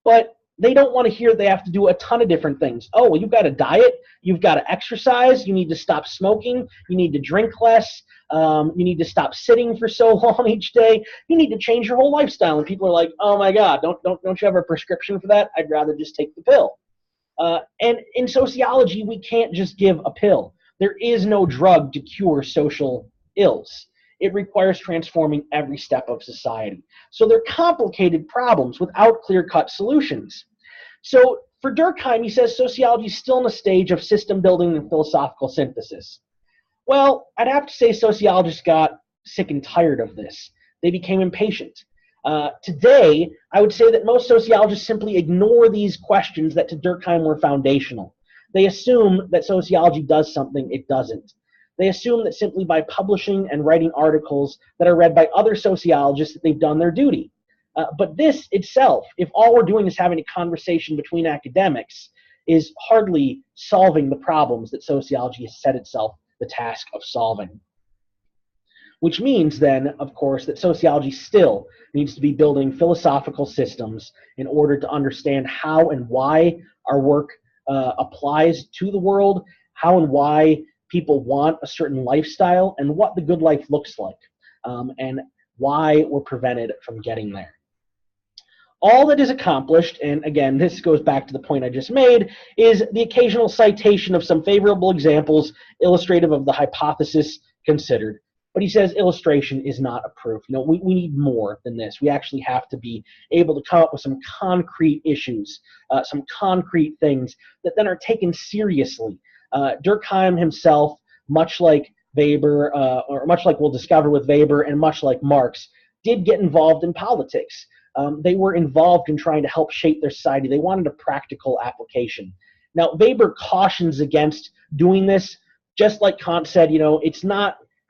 But they don't want to hear they have to do a ton of different things. Oh, well, you've got to diet, you've got to exercise, you need to stop smoking, you need to drink less, you need to stop sitting for so long each day, you need to change your whole lifestyle. And people are like, oh my God, don't you have a prescription for that? I'd rather just take the pill. And in sociology, we can't just give a pill. There is no drug to cure social ills. It requires transforming every step of society. So they're complicated problems without clear-cut solutions. So for Durkheim, he says sociology is still in a stage of system building and philosophical synthesis. Well, I'd have to say sociologists got sick and tired of this. They became impatient. Today, I would say that most sociologists simply ignore these questions that to Durkheim were foundational. They assume that sociology does something it doesn't. They assume that simply by publishing and writing articles that are read by other sociologists that they've done their duty. But this itself, if all we're doing is having a conversation between academics, is hardly solving the problems that sociology has set itself the task of solving. which means then, of course, that sociology still needs to be building philosophical systems in order to understand how and why our work applies to the world, how and why people want a certain lifestyle, and what the good life looks like, and why we're prevented from getting there. All that is accomplished, and again, this goes back to the point I just made, is the occasional citation of some favorable examples illustrative of the hypothesis considered. But he says illustration is not a proof. We need more than this. We actually have to be able to come up with some concrete issues, some concrete things that then are taken seriously. Durkheim himself, much like Weber, or much like we'll discover with Weber and much like Marx, did get involved in politics. They were involved in trying to help shape their society. They wanted a practical application. Now, Weber cautions against doing this, just like Kant said,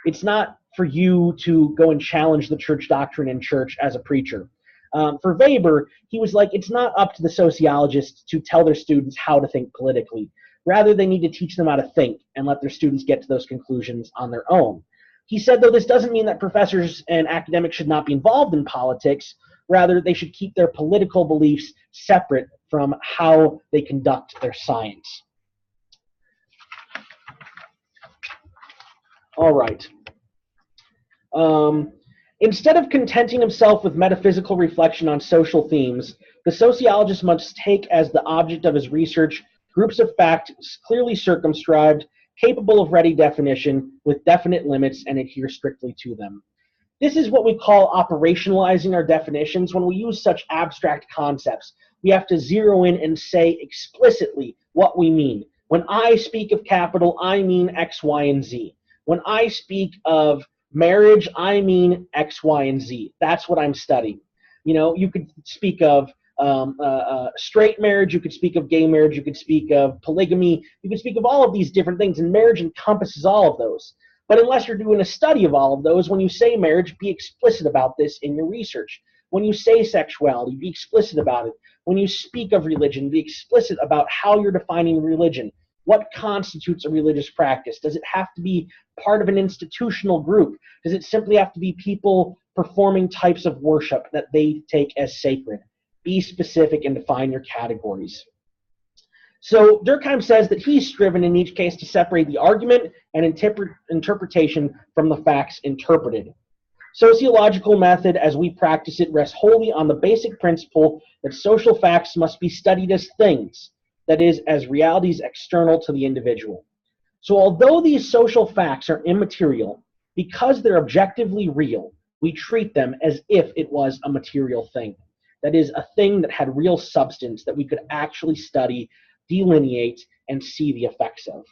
it's not for you to go and challenge the church doctrine in church as a preacher. For Weber, he was like, it's not up to the sociologists to tell their students how to think politically. Rather, they need to teach them how to think and let their students get to those conclusions on their own. He said, though, this doesn't mean that professors and academics should not be involved in politics. Rather, they should keep their political beliefs separate from how they conduct their science. All right. Instead of contenting himself with metaphysical reflection on social themes, the sociologist must take as the object of his research groups of facts clearly circumscribed, capable of ready definition, with definite limits, and adhere strictly to them. This is what we call operationalizing our definitions. When we use such abstract concepts, we have to zero in and say explicitly what we mean. When I speak of capital, I mean X, Y, and Z. When I speak of marriage, I mean X, Y, and Z. That's what I'm studying. You could speak of straight marriage, you could speak of gay marriage, you could speak of polygamy, you could speak of all of these different things, and marriage encompasses all of those. But unless you're doing a study of all of those, when you say marriage, be explicit about this in your research. When you say sexuality, be explicit about it. When you speak of religion, be explicit about how you're defining religion. What constitutes a religious practice? Does it have to be part of an institutional group? Does it simply have to be people performing types of worship that they take as sacred? Be specific and define your categories. So Durkheim says that he's striven in each case to separate the argument and interpretation from the facts interpreted. Sociological method, as we practice it, rests wholly on the basic principle that social facts must be studied as things, that is, as realities external to the individual. So although these social facts are immaterial, because they're objectively real, we treat them as if it was a material thing. That is, a thing that had real substance that we could actually study, delineate, and see the effects of.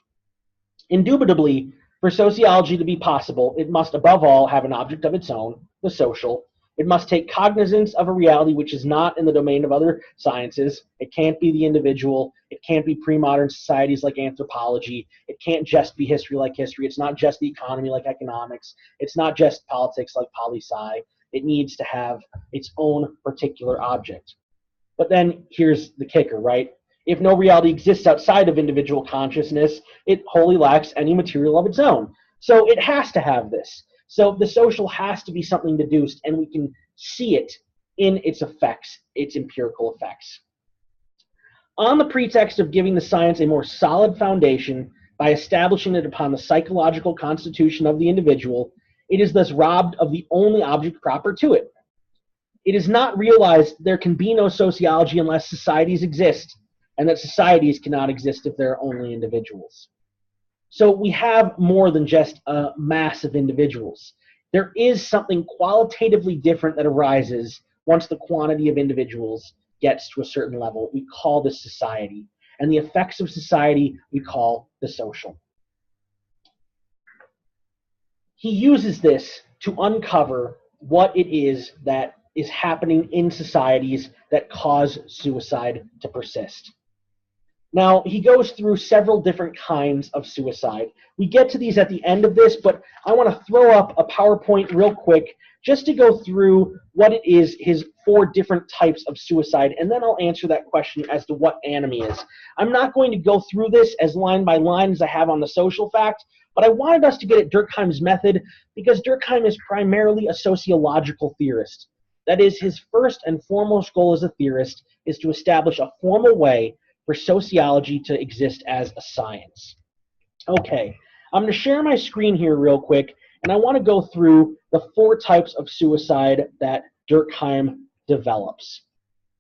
Indubitably, for sociology to be possible, it must above all have an object of its own, the social. It must take cognizance of a reality which is not in the domain of other sciences. It can't be the individual. It can't be pre-modern societies like anthropology. It can't just be history like history. It's not just the economy like economics. It's not just politics like poli-sci. It needs to have its own particular object. But then here's the kicker, right? If no reality exists outside of individual consciousness, it wholly lacks any material of its own. So it has to have this. So the social has to be something deduced, and we can see it in its effects, its empirical effects. On the pretext of giving the science a more solid foundation by establishing it upon the psychological constitution of the individual, it is thus robbed of the only object proper to it. It is not realized there can be no sociology unless societies exist, and that societies cannot exist if there are only individuals. So we have more than just a mass of individuals. There is something qualitatively different that arises once the quantity of individuals gets to a certain level. We call this society. And the effects of society we call the social. He uses this to uncover what it is that is happening in societies that cause suicide to persist. Now, he goes through several different kinds of suicide. We get to these at the end of this, but I want to throw up a PowerPoint real quick just to go through what it is, his 4 different types of suicide, and then I'll answer that question as to what anomie is. I'm not going to go through this as line by line as I have on the social fact, but I wanted us to get at Durkheim's method because Durkheim is primarily a sociological theorist. That is, his first and foremost goal as a theorist is to establish a formal way for sociology to exist as a science. Okay, I'm going to share my screen here real quick, and I want to go through the 4 types of suicide that Durkheim develops.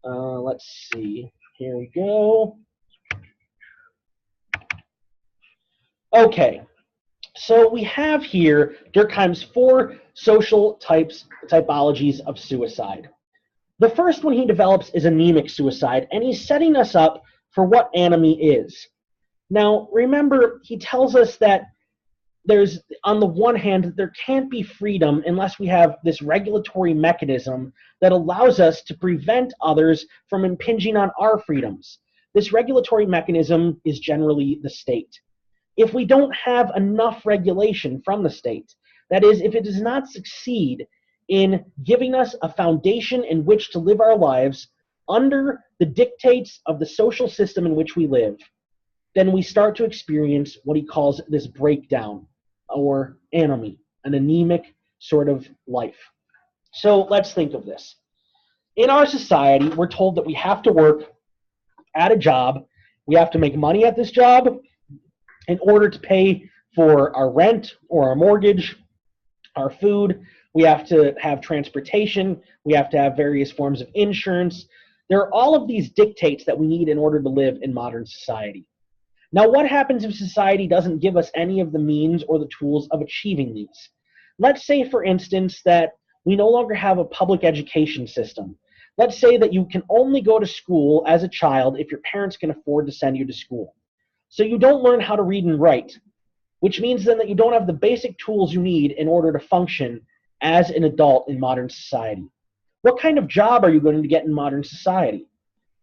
Let's see. Here we go. Okay, so we have here Durkheim's 4 social typologies of suicide. The first one he develops is anemic suicide, and he's setting us up for what anomie is. Now, remember, he tells us that there's, on the one hand, there can't be freedom unless we have this regulatory mechanism that allows us to prevent others from impinging on our freedoms. This regulatory mechanism is generally the state. If we don't have enough regulation from the state, that is, if it does not succeed in giving us a foundation in which to live our lives under the dictates of the social system in which we live, then we start to experience what he calls this breakdown, or anomie, an anemic sort of life. So let's think of this. In our society, we're told that we have to work at a job, we have to make money at this job in order to pay for our rent or our mortgage, our food, we have to have transportation, we have to have various forms of insurance. There are all of these dictates that we need in order to live in modern society. Now, what happens if society doesn't give us any of the means or the tools of achieving these? Let's say, for instance, that we no longer have a public education system. Let's say that you can only go to school as a child if your parents can afford to send you to school. So you don't learn how to read and write, which means then that you don't have the basic tools you need in order to function as an adult in modern society. What kind of job are you going to get in modern society?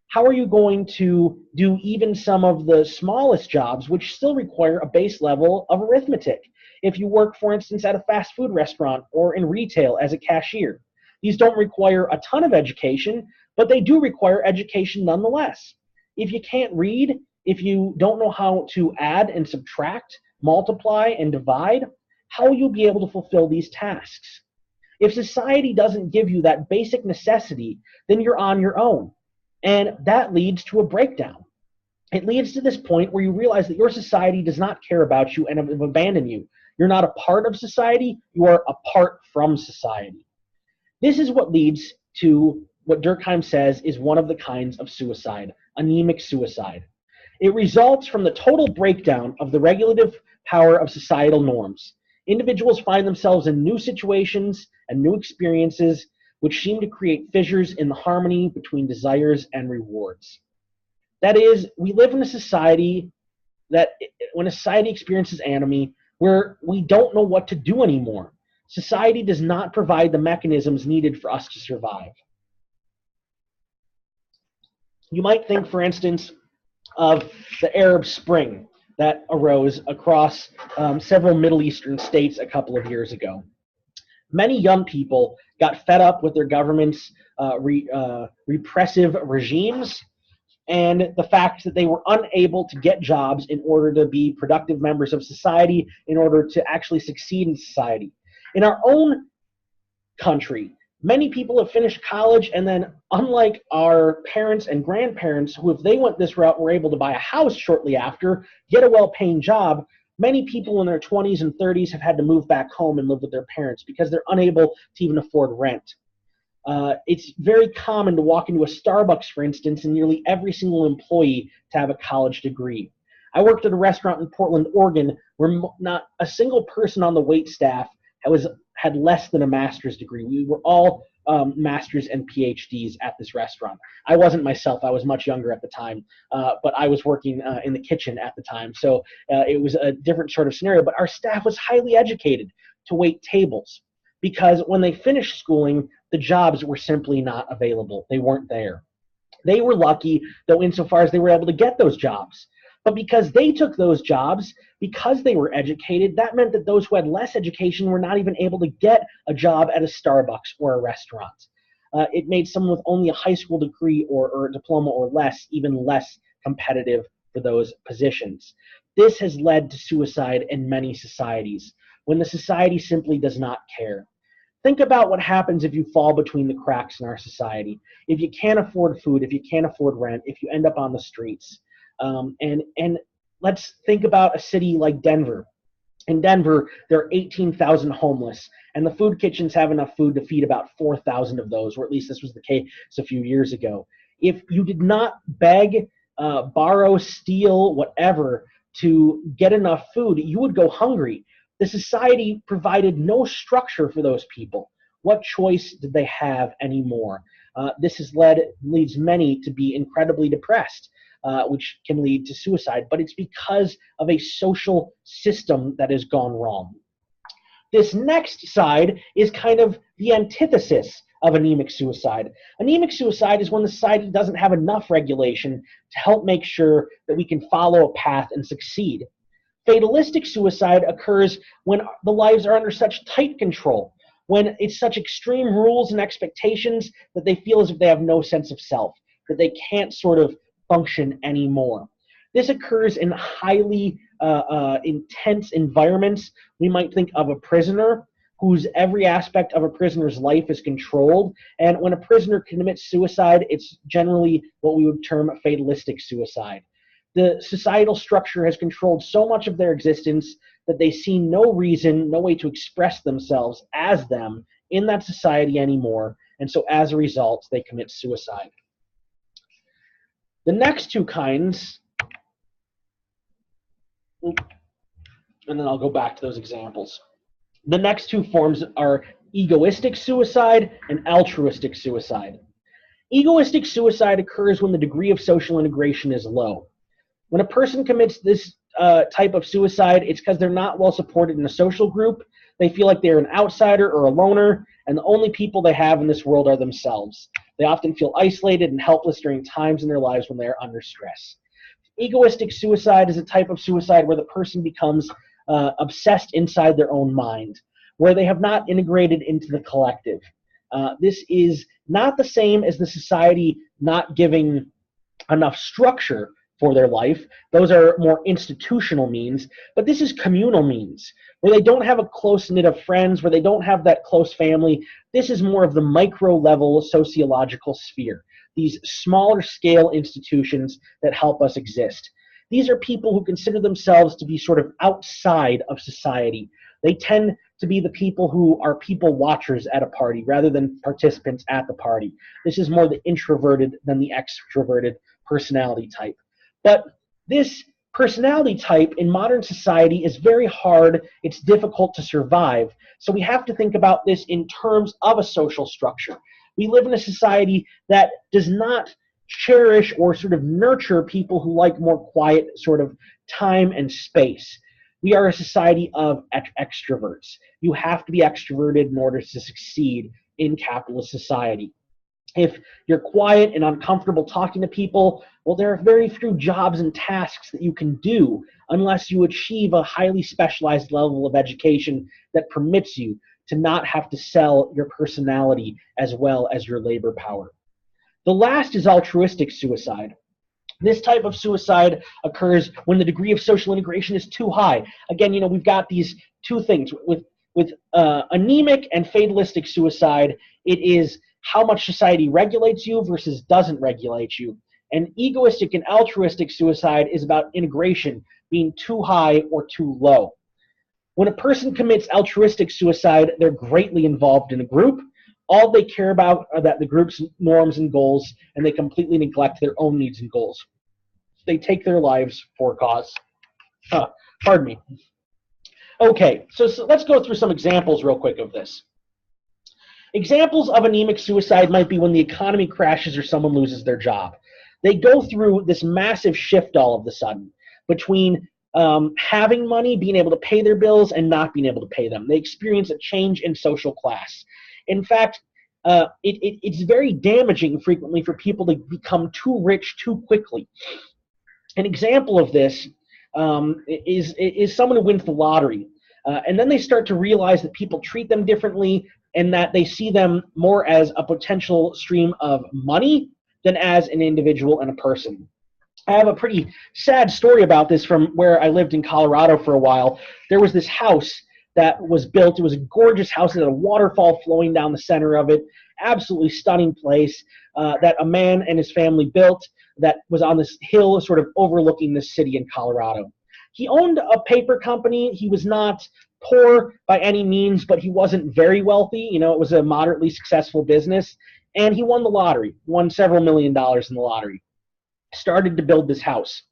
How are you going to do even some of the smallest jobs, which still require a base level of arithmetic? If you work, for instance, at a fast food restaurant or in retail as a cashier, these don't require a ton of education, but they do require education nonetheless. If you can't read, if you don't know how to add and subtract, multiply and divide, how will you be able to fulfill these tasks? If society doesn't give you that basic necessity, then you're on your own. And that leads to a breakdown. It leads to this point where you realize that your society does not care about you and have abandoned you. You're not a part of society, you are apart from society. This is what leads to what Durkheim says is one of the kinds of suicide, anemic suicide. It results from the total breakdown of the regulative power of societal norms. Individuals find themselves in new situations and new experiences which seem to create fissures in the harmony between desires and rewards. That is, we live in a society that, when a society experiences anomie, where we don't know what to do anymore. Society does not provide the mechanisms needed for us to survive. You might think, for instance, of the Arab Spring that arose across several Middle Eastern states a couple of years ago. Many young people got fed up with their government's repressive regimes and the fact that they were unable to get jobs in order to be productive members of society, in order to actually succeed in society. In our own country, many people have finished college and then, unlike our parents and grandparents, who, if they went this route, were able to buy a house shortly after, get a well-paying job, many people in their 20s and 30s have had to move back home and live with their parents because they're unable to even afford rent. It's very common to walk into a Starbucks, for instance, and nearly every single employee to have a college degree. I worked at a restaurant in Portland, Oregon, where not a single person on the wait staff had less than a master's degree. We were all masters and PhDs at this restaurant. I wasn't myself. I was much younger at the time, but I was working in the kitchen at the time. So it was a different sort of scenario. But our staff was highly educated to wait tables because when they finished schooling, the jobs were simply not available. They weren't there. They were lucky, though, insofar as they were able to get those jobs. But because they took those jobs, because they were educated, that meant that those who had less education were not even able to get a job at a Starbucks or a restaurant. It made someone with only a high school degree or a diploma or less even less competitive for those positions. This has led to suicide in many societies, when the society simply does not care. Think about what happens if you fall between the cracks in our society. If you can't afford food, if you can't afford rent, if you end up on the streets. And let's think about a city like Denver. In Denver, there are 18,000 homeless, and the food kitchens have enough food to feed about 4,000 of those, or at least this was the case a few years ago. If you did not beg, borrow, steal, whatever, to get enough food, you would go hungry. The society provided no structure for those people. What choice did they have anymore? This leads many to be incredibly depressed, which can lead to suicide, but it's because of a social system that has gone wrong. This next side is kind of the antithesis of anemic suicide. Anemic suicide is when the society doesn't have enough regulation to help make sure that we can follow a path and succeed. Fatalistic suicide occurs when the lives are under such tight control, when it's such extreme rules and expectations that they feel as if they have no sense of self, that they can't sort of function anymore. This occurs in highly intense environments. We might think of a prisoner whose every aspect of a prisoner's life is controlled. And when a prisoner commits suicide, it's generally what we would term fatalistic suicide. The societal structure has controlled so much of their existence that they see no reason, no way to express themselves as them in that society anymore. And so as a result, they commit suicide. The next two kinds, and then I'll go back to those examples. The next two forms are egoistic suicide and altruistic suicide. Egoistic suicide occurs when the degree of social integration is low. When a person commits this type of suicide, it's because they're not well supported in a social group. They feel like they're an outsider or a loner, and the only people they have in this world are themselves. They often feel isolated and helpless during times in their lives when they are under stress. Egoistic suicide is a type of suicide where the person becomes obsessed inside their own mind, where they have not integrated into the collective. This is not the same as the society not giving enough structure for their life. Those are more institutional means, but this is communal means, where they don't have a close knit of friends, where they don't have that close family. This is more of the micro level sociological sphere, these smaller scale institutions that help us exist. These are people who consider themselves to be sort of outside of society. They tend to be the people who are people watchers at a party rather than participants at the party. This is more the introverted than the extroverted personality type. But this personality type in modern society is very hard. It's difficult to survive. So we have to think about this in terms of a social structure. We live in a society that does not cherish or sort of nurture people who like more quiet sort of time and space. We are a society of extroverts. You have to be extroverted in order to succeed in capitalist society. If you're quiet and uncomfortable talking to people, well, there are very few jobs and tasks that you can do unless you achieve a highly specialized level of education that permits you to not have to sell your personality as well as your labor power. The last is altruistic suicide. This type of suicide occurs when the degree of social integration is too high. Again, we've got these two things. With anemic and fatalistic suicide, it is how much society regulates you versus doesn't regulate you. And egoistic and altruistic suicide is about integration being too high or too low. When a person commits altruistic suicide, they're greatly involved in a group. All they care about are the group's norms and goals, and they completely neglect their own needs and goals. They take their lives for a cause. Pardon me. Okay, so let's go through some examples real quick of this. Examples of anemic suicide might be when the economy crashes or someone loses their job. They go through this massive shift all of a sudden between having money, being able to pay their bills, and not being able to pay them. They experience a change in social class. In fact, it's very damaging frequently for people to become too rich too quickly. An example of this is someone who wins the lottery, and then they start to realize that people treat them differently and that they see them more as a potential stream of money than as an individual and a person. I have a pretty sad story about this from where I lived in Colorado for a while. There was this house that was built. It was a gorgeous house. It had a waterfall flowing down the center of it. Absolutely stunning place that a man and his family built that was on this hill sort of overlooking this city in Colorado. He owned a paper company. He was not poor by any means, but he wasn't very wealthy. You know, it was a moderately successful business. And he won the lottery, won several $1,000,000 in the lottery. Started to build this house.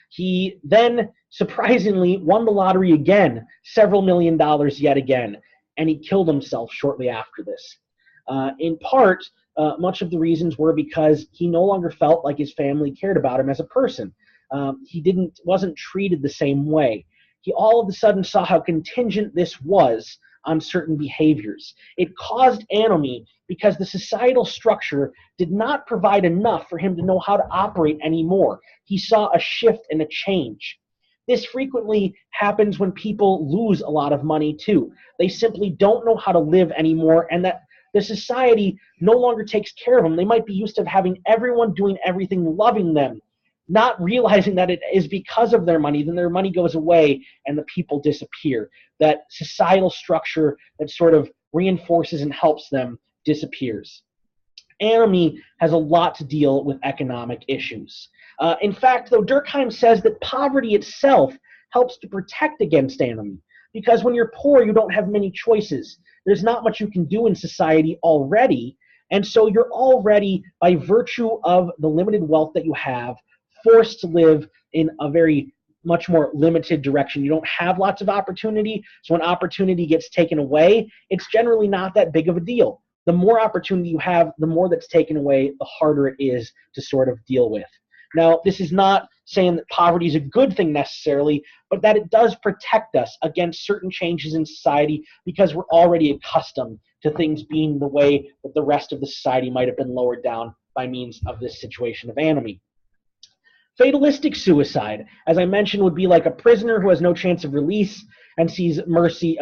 He then surprisingly won the lottery again, several $1,000,000 yet again, and he killed himself shortly after this. In part, much of the reasons were because he no longer felt like his family cared about him as a person. He wasn't treated the same way. He all of a sudden saw how contingent this was on certain behaviors. It caused anomie because the societal structure did not provide enough for him to know how to operate anymore. He saw a shift and a change. This frequently happens when people lose a lot of money too. They simply don't know how to live anymore, and that the society no longer takes care of them. They might be used to having everyone doing everything, loving them, not realizing that it is because of their money. Then their money goes away and the people disappear. That societal structure that sort of reinforces and helps them disappears. Anomie has a lot to deal with economic issues. In fact, though, Durkheim says that poverty itself helps to protect against anomie, because when you're poor, you don't have many choices. There's not much you can do in society already, and so you're already, by virtue of the limited wealth that you have, forced to live in a very much more limited direction. You don't have lots of opportunity, so when opportunity gets taken away, it's generally not that big of a deal. The more opportunity you have, the more that's taken away, the harder it is to sort of deal with. Now, this is not saying that poverty is a good thing necessarily, but that it does protect us against certain changes in society because we're already accustomed to things being the way that the rest of the society might have been lowered down by means of this situation of anomie. Fatalistic suicide, as I mentioned, would be like a prisoner who has no chance of release and sees mercy,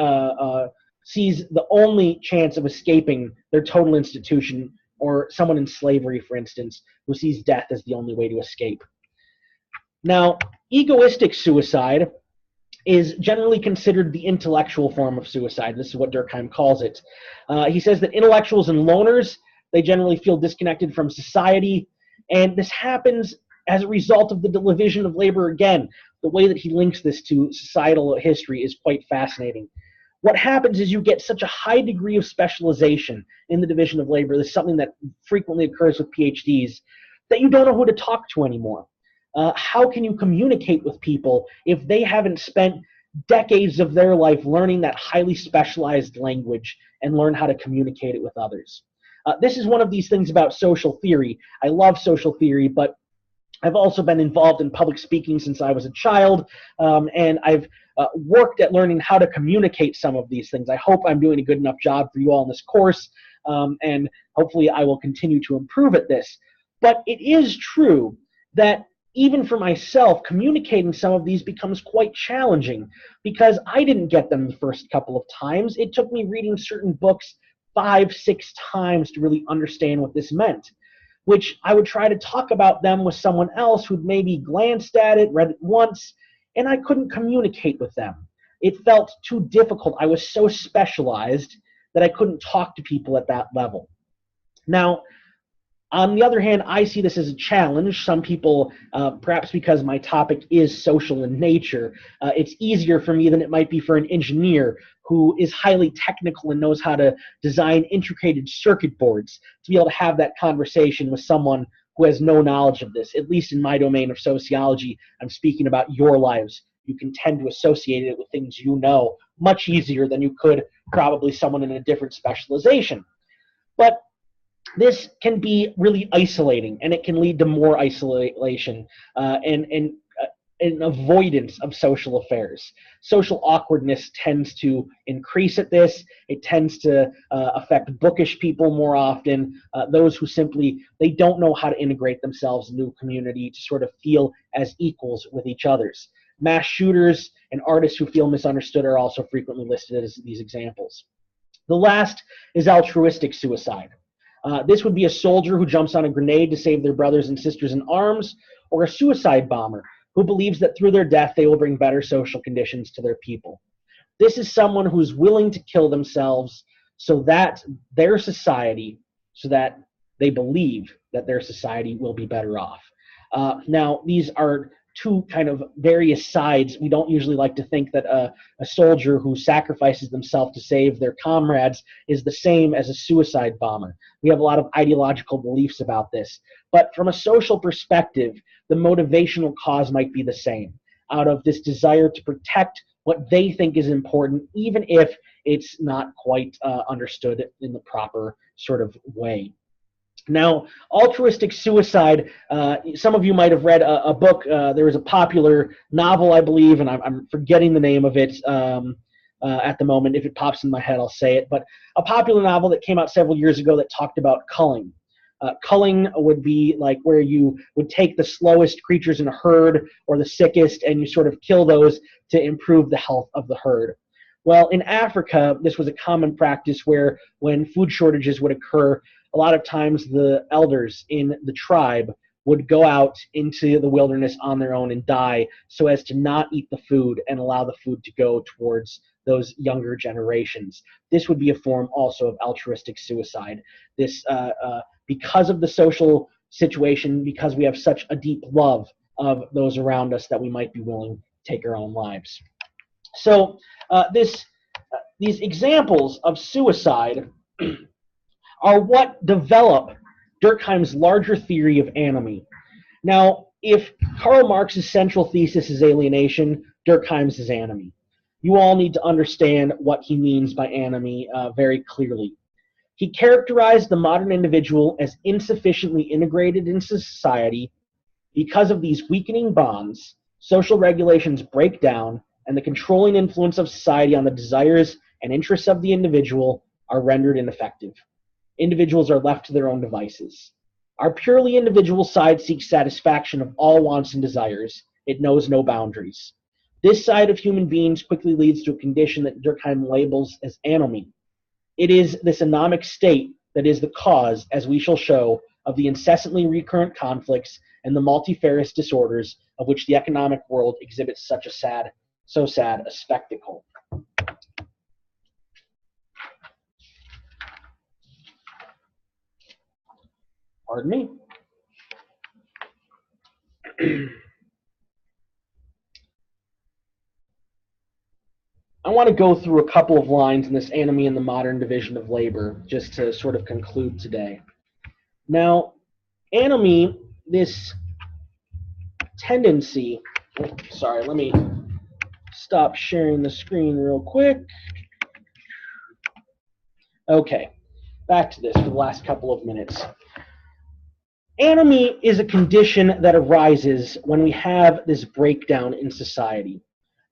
sees the only chance of escaping their total institution, or someone in slavery, for instance, who sees death as the only way to escape. Now, egoistic suicide is generally considered the intellectual form of suicide. This is what Durkheim calls it. He says that intellectuals and loners, they generally feel disconnected from society, and this happens as a result of the division of labor again. The way that he links this to societal history is quite fascinating. What happens is you get such a high degree of specialization in the division of labor, this is something that frequently occurs with PhDs, that you don't know who to talk to anymore. How can you communicate with people if they haven't spent decades of their life learning that highly specialized language and learn how to communicate it with others? This is one of these things about social theory. I love social theory, but I've also been involved in public speaking since I was a child, and I've worked at learning how to communicate some of these things. I hope I'm doing a good enough job for you all in this course, and hopefully I will continue to improve at this. But it is true that even for myself, communicating some of these becomes quite challenging because I didn't get them the first couple of times. It took me reading certain books 5, 6 times to really understand what this meant, which I would try to talk about them with someone else who'd maybe glanced at it, read it once, and I couldn't communicate with them. It felt too difficult. I was so specialized that I couldn't talk to people at that level. Now, on the other hand, I see this as a challenge. Some people, perhaps because my topic is social in nature, it's easier for me than it might be for an engineer who is highly technical and knows how to design intricate circuit boards to be able to have that conversation with someone who has no knowledge of this. At least in my domain of sociology, I'm speaking about your lives. You can tend to associate it with things you know much easier than you could probably someone in a different specialization. But this can be really isolating, and it can lead to more isolation. an avoidance of social affairs. Social awkwardness tends to increase at this. It tends to affect bookish people more often, those who simply, they don't know how to integrate themselves into a community to sort of feel as equals with each others. Mass shooters and artists who feel misunderstood are also frequently listed as these examples. The last is altruistic suicide. This would be a soldier who jumps on a grenade to save their brothers and sisters in arms, or a suicide bomber who believes that through their death they will bring better social conditions to their people. This is someone who's willing to kill themselves so that their society, so that they believe that their society will be better off. Now, these are two kind of various sides. We don't usually like to think that a soldier who sacrifices themselves to save their comrades is the same as a suicide bomber. We have a lot of ideological beliefs about this. But from a social perspective, the motivational cause might be the same, out of this desire to protect what they think is important, even if it's not quite understood in the proper sort of way. Now, altruistic suicide, some of you might have read a book. There was a popular novel, I believe, and I'm forgetting the name of it at the moment. If it pops in my head, I'll say it. But a popular novel that came out several years ago that talked about culling. Culling would be like where you would take the slowest creatures in a herd or the sickest, and you sort of kill those to improve the health of the herd. Well, in Africa, this was a common practice where when food shortages would occur, a lot of times the elders in the tribe would go out into the wilderness on their own and die so as to not eat the food and allow the food to go towards those younger generations. This would be a form also of altruistic suicide. This, because of the social situation, because we have such a deep love of those around us that we might be willing to take our own lives. So these examples of suicide are what develop Durkheim's larger theory of anomie. Now, if Karl Marx's central thesis is alienation, Durkheim's is anomie. You all need to understand what he means by anomie very clearly. He characterized the modern individual as insufficiently integrated into society. Because of these weakening bonds, social regulations break down, and the controlling influence of society on the desires and interests of the individual are rendered ineffective. Individuals are left to their own devices. Our purely individual side seeks satisfaction of all wants and desires. It knows no boundaries. This side of human beings quickly leads to a condition that Durkheim labels as anomie. It is this anomic state that is the cause, as we shall show, of the incessantly recurrent conflicts and the multifarious disorders of which the economic world exhibits so sad a spectacle. Pardon me. I want to go through a couple of lines in this Anomie in the Modern Division of Labor, just to sort of conclude today. Now, anomie, this tendency, sorry, let me stop sharing the screen real quick. Okay, back to this for the last couple of minutes. Anomie is a condition that arises when we have this breakdown in society.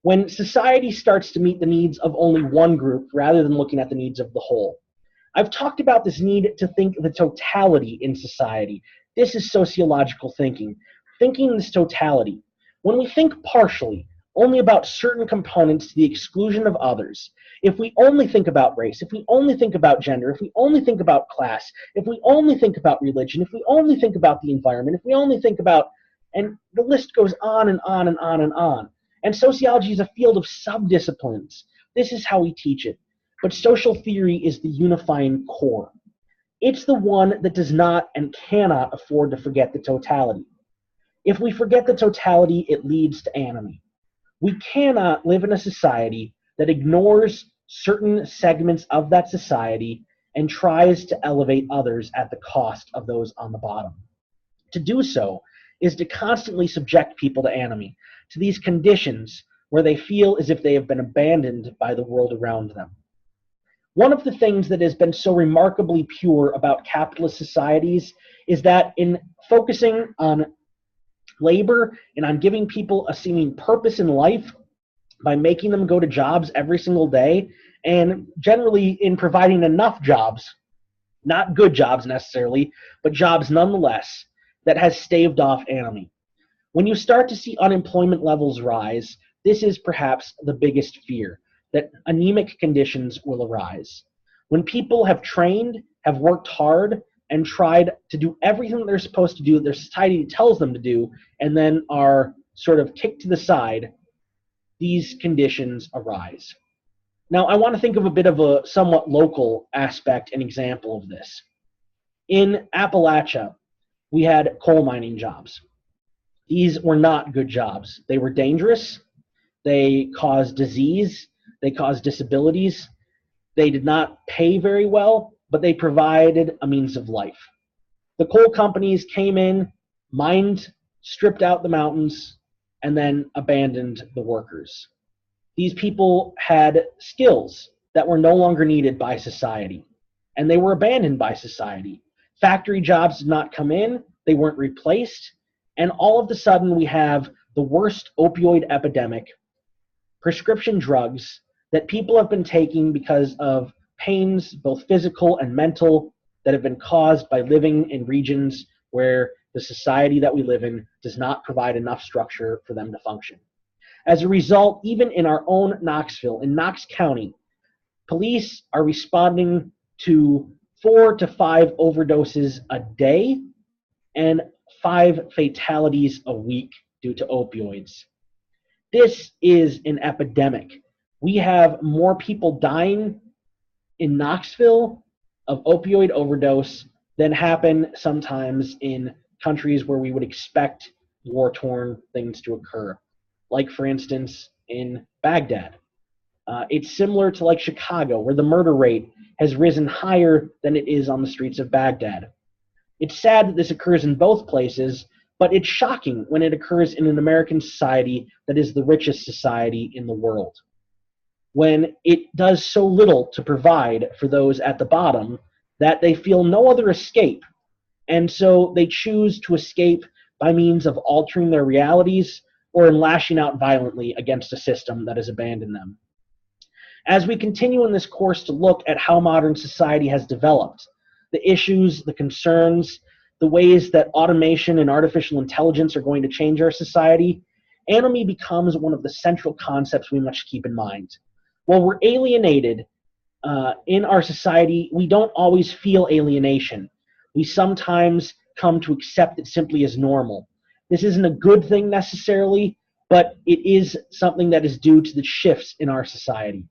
When society starts to meet the needs of only one group rather than looking at the needs of the whole. I've talked about this need to think the totality in society. This is sociological thinking this totality. When we think partially, only about certain components to the exclusion of others, if we only think about race, if we only think about gender, if we only think about class, if we only think about religion, if we only think about the environment, if we only think about, and the list goes on and on and on and on. And sociology is a field of subdisciplines. This is how we teach it. But social theory is the unifying core. It's the one that does not and cannot afford to forget the totality. If we forget the totality, it leads to anomie. We cannot live in a society that ignores certain segments of that society and tries to elevate others at the cost of those on the bottom. To do so is to constantly subject people to anomie, to these conditions where they feel as if they have been abandoned by the world around them. One of the things that has been so remarkably pure about capitalist societies is that in focusing on labor and on giving people a seeming purpose in life by making them go to jobs every single day, and generally in providing enough jobs, not good jobs necessarily, but jobs nonetheless, that has staved off anomie. When you start to see unemployment levels rise, this is perhaps the biggest fear, that anemic conditions will arise. When people have trained, have worked hard, and tried to do everything they're supposed to do, that their society tells them to do, and then are sort of kicked to the side, these conditions arise. Now, I want to think of a bit of a somewhat local aspect and example of this. In Appalachia, we had coal mining jobs. These were not good jobs. They were dangerous. They caused disease. They caused disabilities. They did not pay very well, but they provided a means of life. The coal companies came in, mined, stripped out the mountains, and then abandoned the workers. These people had skills that were no longer needed by society, and they were abandoned by society. Factory jobs did not come in, they weren't replaced, and all of a sudden we have the worst opioid epidemic, prescription drugs that people have been taking because of pains, both physical and mental, that have been caused by living in regions where the society that we live in does not provide enough structure for them to function. As a result, even in our own Knoxville, in Knox County, police are responding to 4 to 5 overdoses a day and 5 fatalities a week due to opioids. This is an epidemic. We have more people dying in Knoxville of opioid overdose than happen sometimes in countries where we would expect war-torn things to occur. Like, for instance, in Baghdad. It's similar to like Chicago, where the murder rate has risen higher than it is on the streets of Baghdad. It's sad that this occurs in both places, but it's shocking when it occurs in an American society that is the richest society in the world. When it does so little to provide for those at the bottom that they feel no other escape, and so they choose to escape by means of altering their realities or in lashing out violently against a system that has abandoned them. As we continue in this course to look at how modern society has developed, the issues, the concerns, the ways that automation and artificial intelligence are going to change our society, anomie becomes one of the central concepts we must keep in mind. While we're alienated in our society, we don't always feel alienation. We sometimes come to accept it simply as normal. This isn't a good thing necessarily, but it is something that is due to the shifts in our society.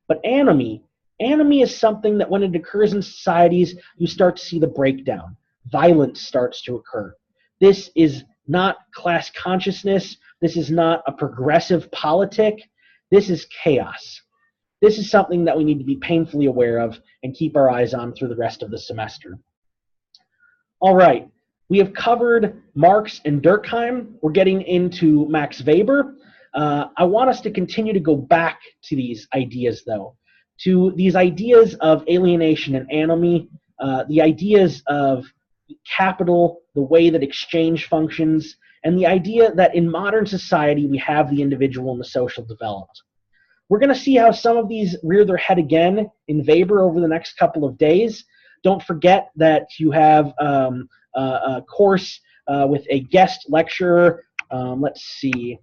But anomie is something that when it occurs in societies, you start to see the breakdown. Violence starts to occur. This is not class consciousness. This is not a progressive politic. This is chaos. This is something that we need to be painfully aware of and keep our eyes on through the rest of the semester. All right. We have covered Marx and Durkheim. We're getting into Max Weber. I want us to continue to go back to these ideas, though, to these ideas of alienation and anomie, the ideas of capital, the way that exchange functions, and the idea that in modern society we have the individual and the social developed. We're going to see how some of these rear their head again in Weber over the next couple of days. Don't forget that you have a course with a guest lecturer. Let's see.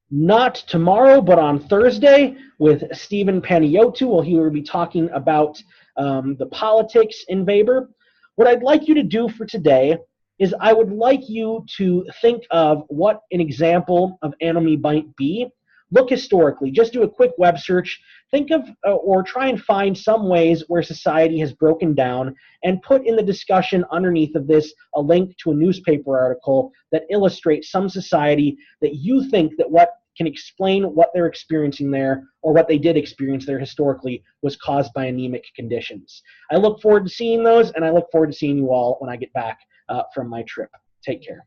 Not tomorrow, but on Thursday with Stephen Paniotu. Well, he will be talking about the politics in Weber. What I'd like you to do for today is I would like you to think of what an example of anomie might be. Look historically. Just do a quick web search. Think of or try and find some ways where society has broken down and put in the discussion underneath of this a link to a newspaper article that illustrates some society that you think that what can explain what they're experiencing there or what they did experience there historically was caused by anemic conditions. I look forward to seeing those, and I look forward to seeing you all when I get back from my trip. Take care.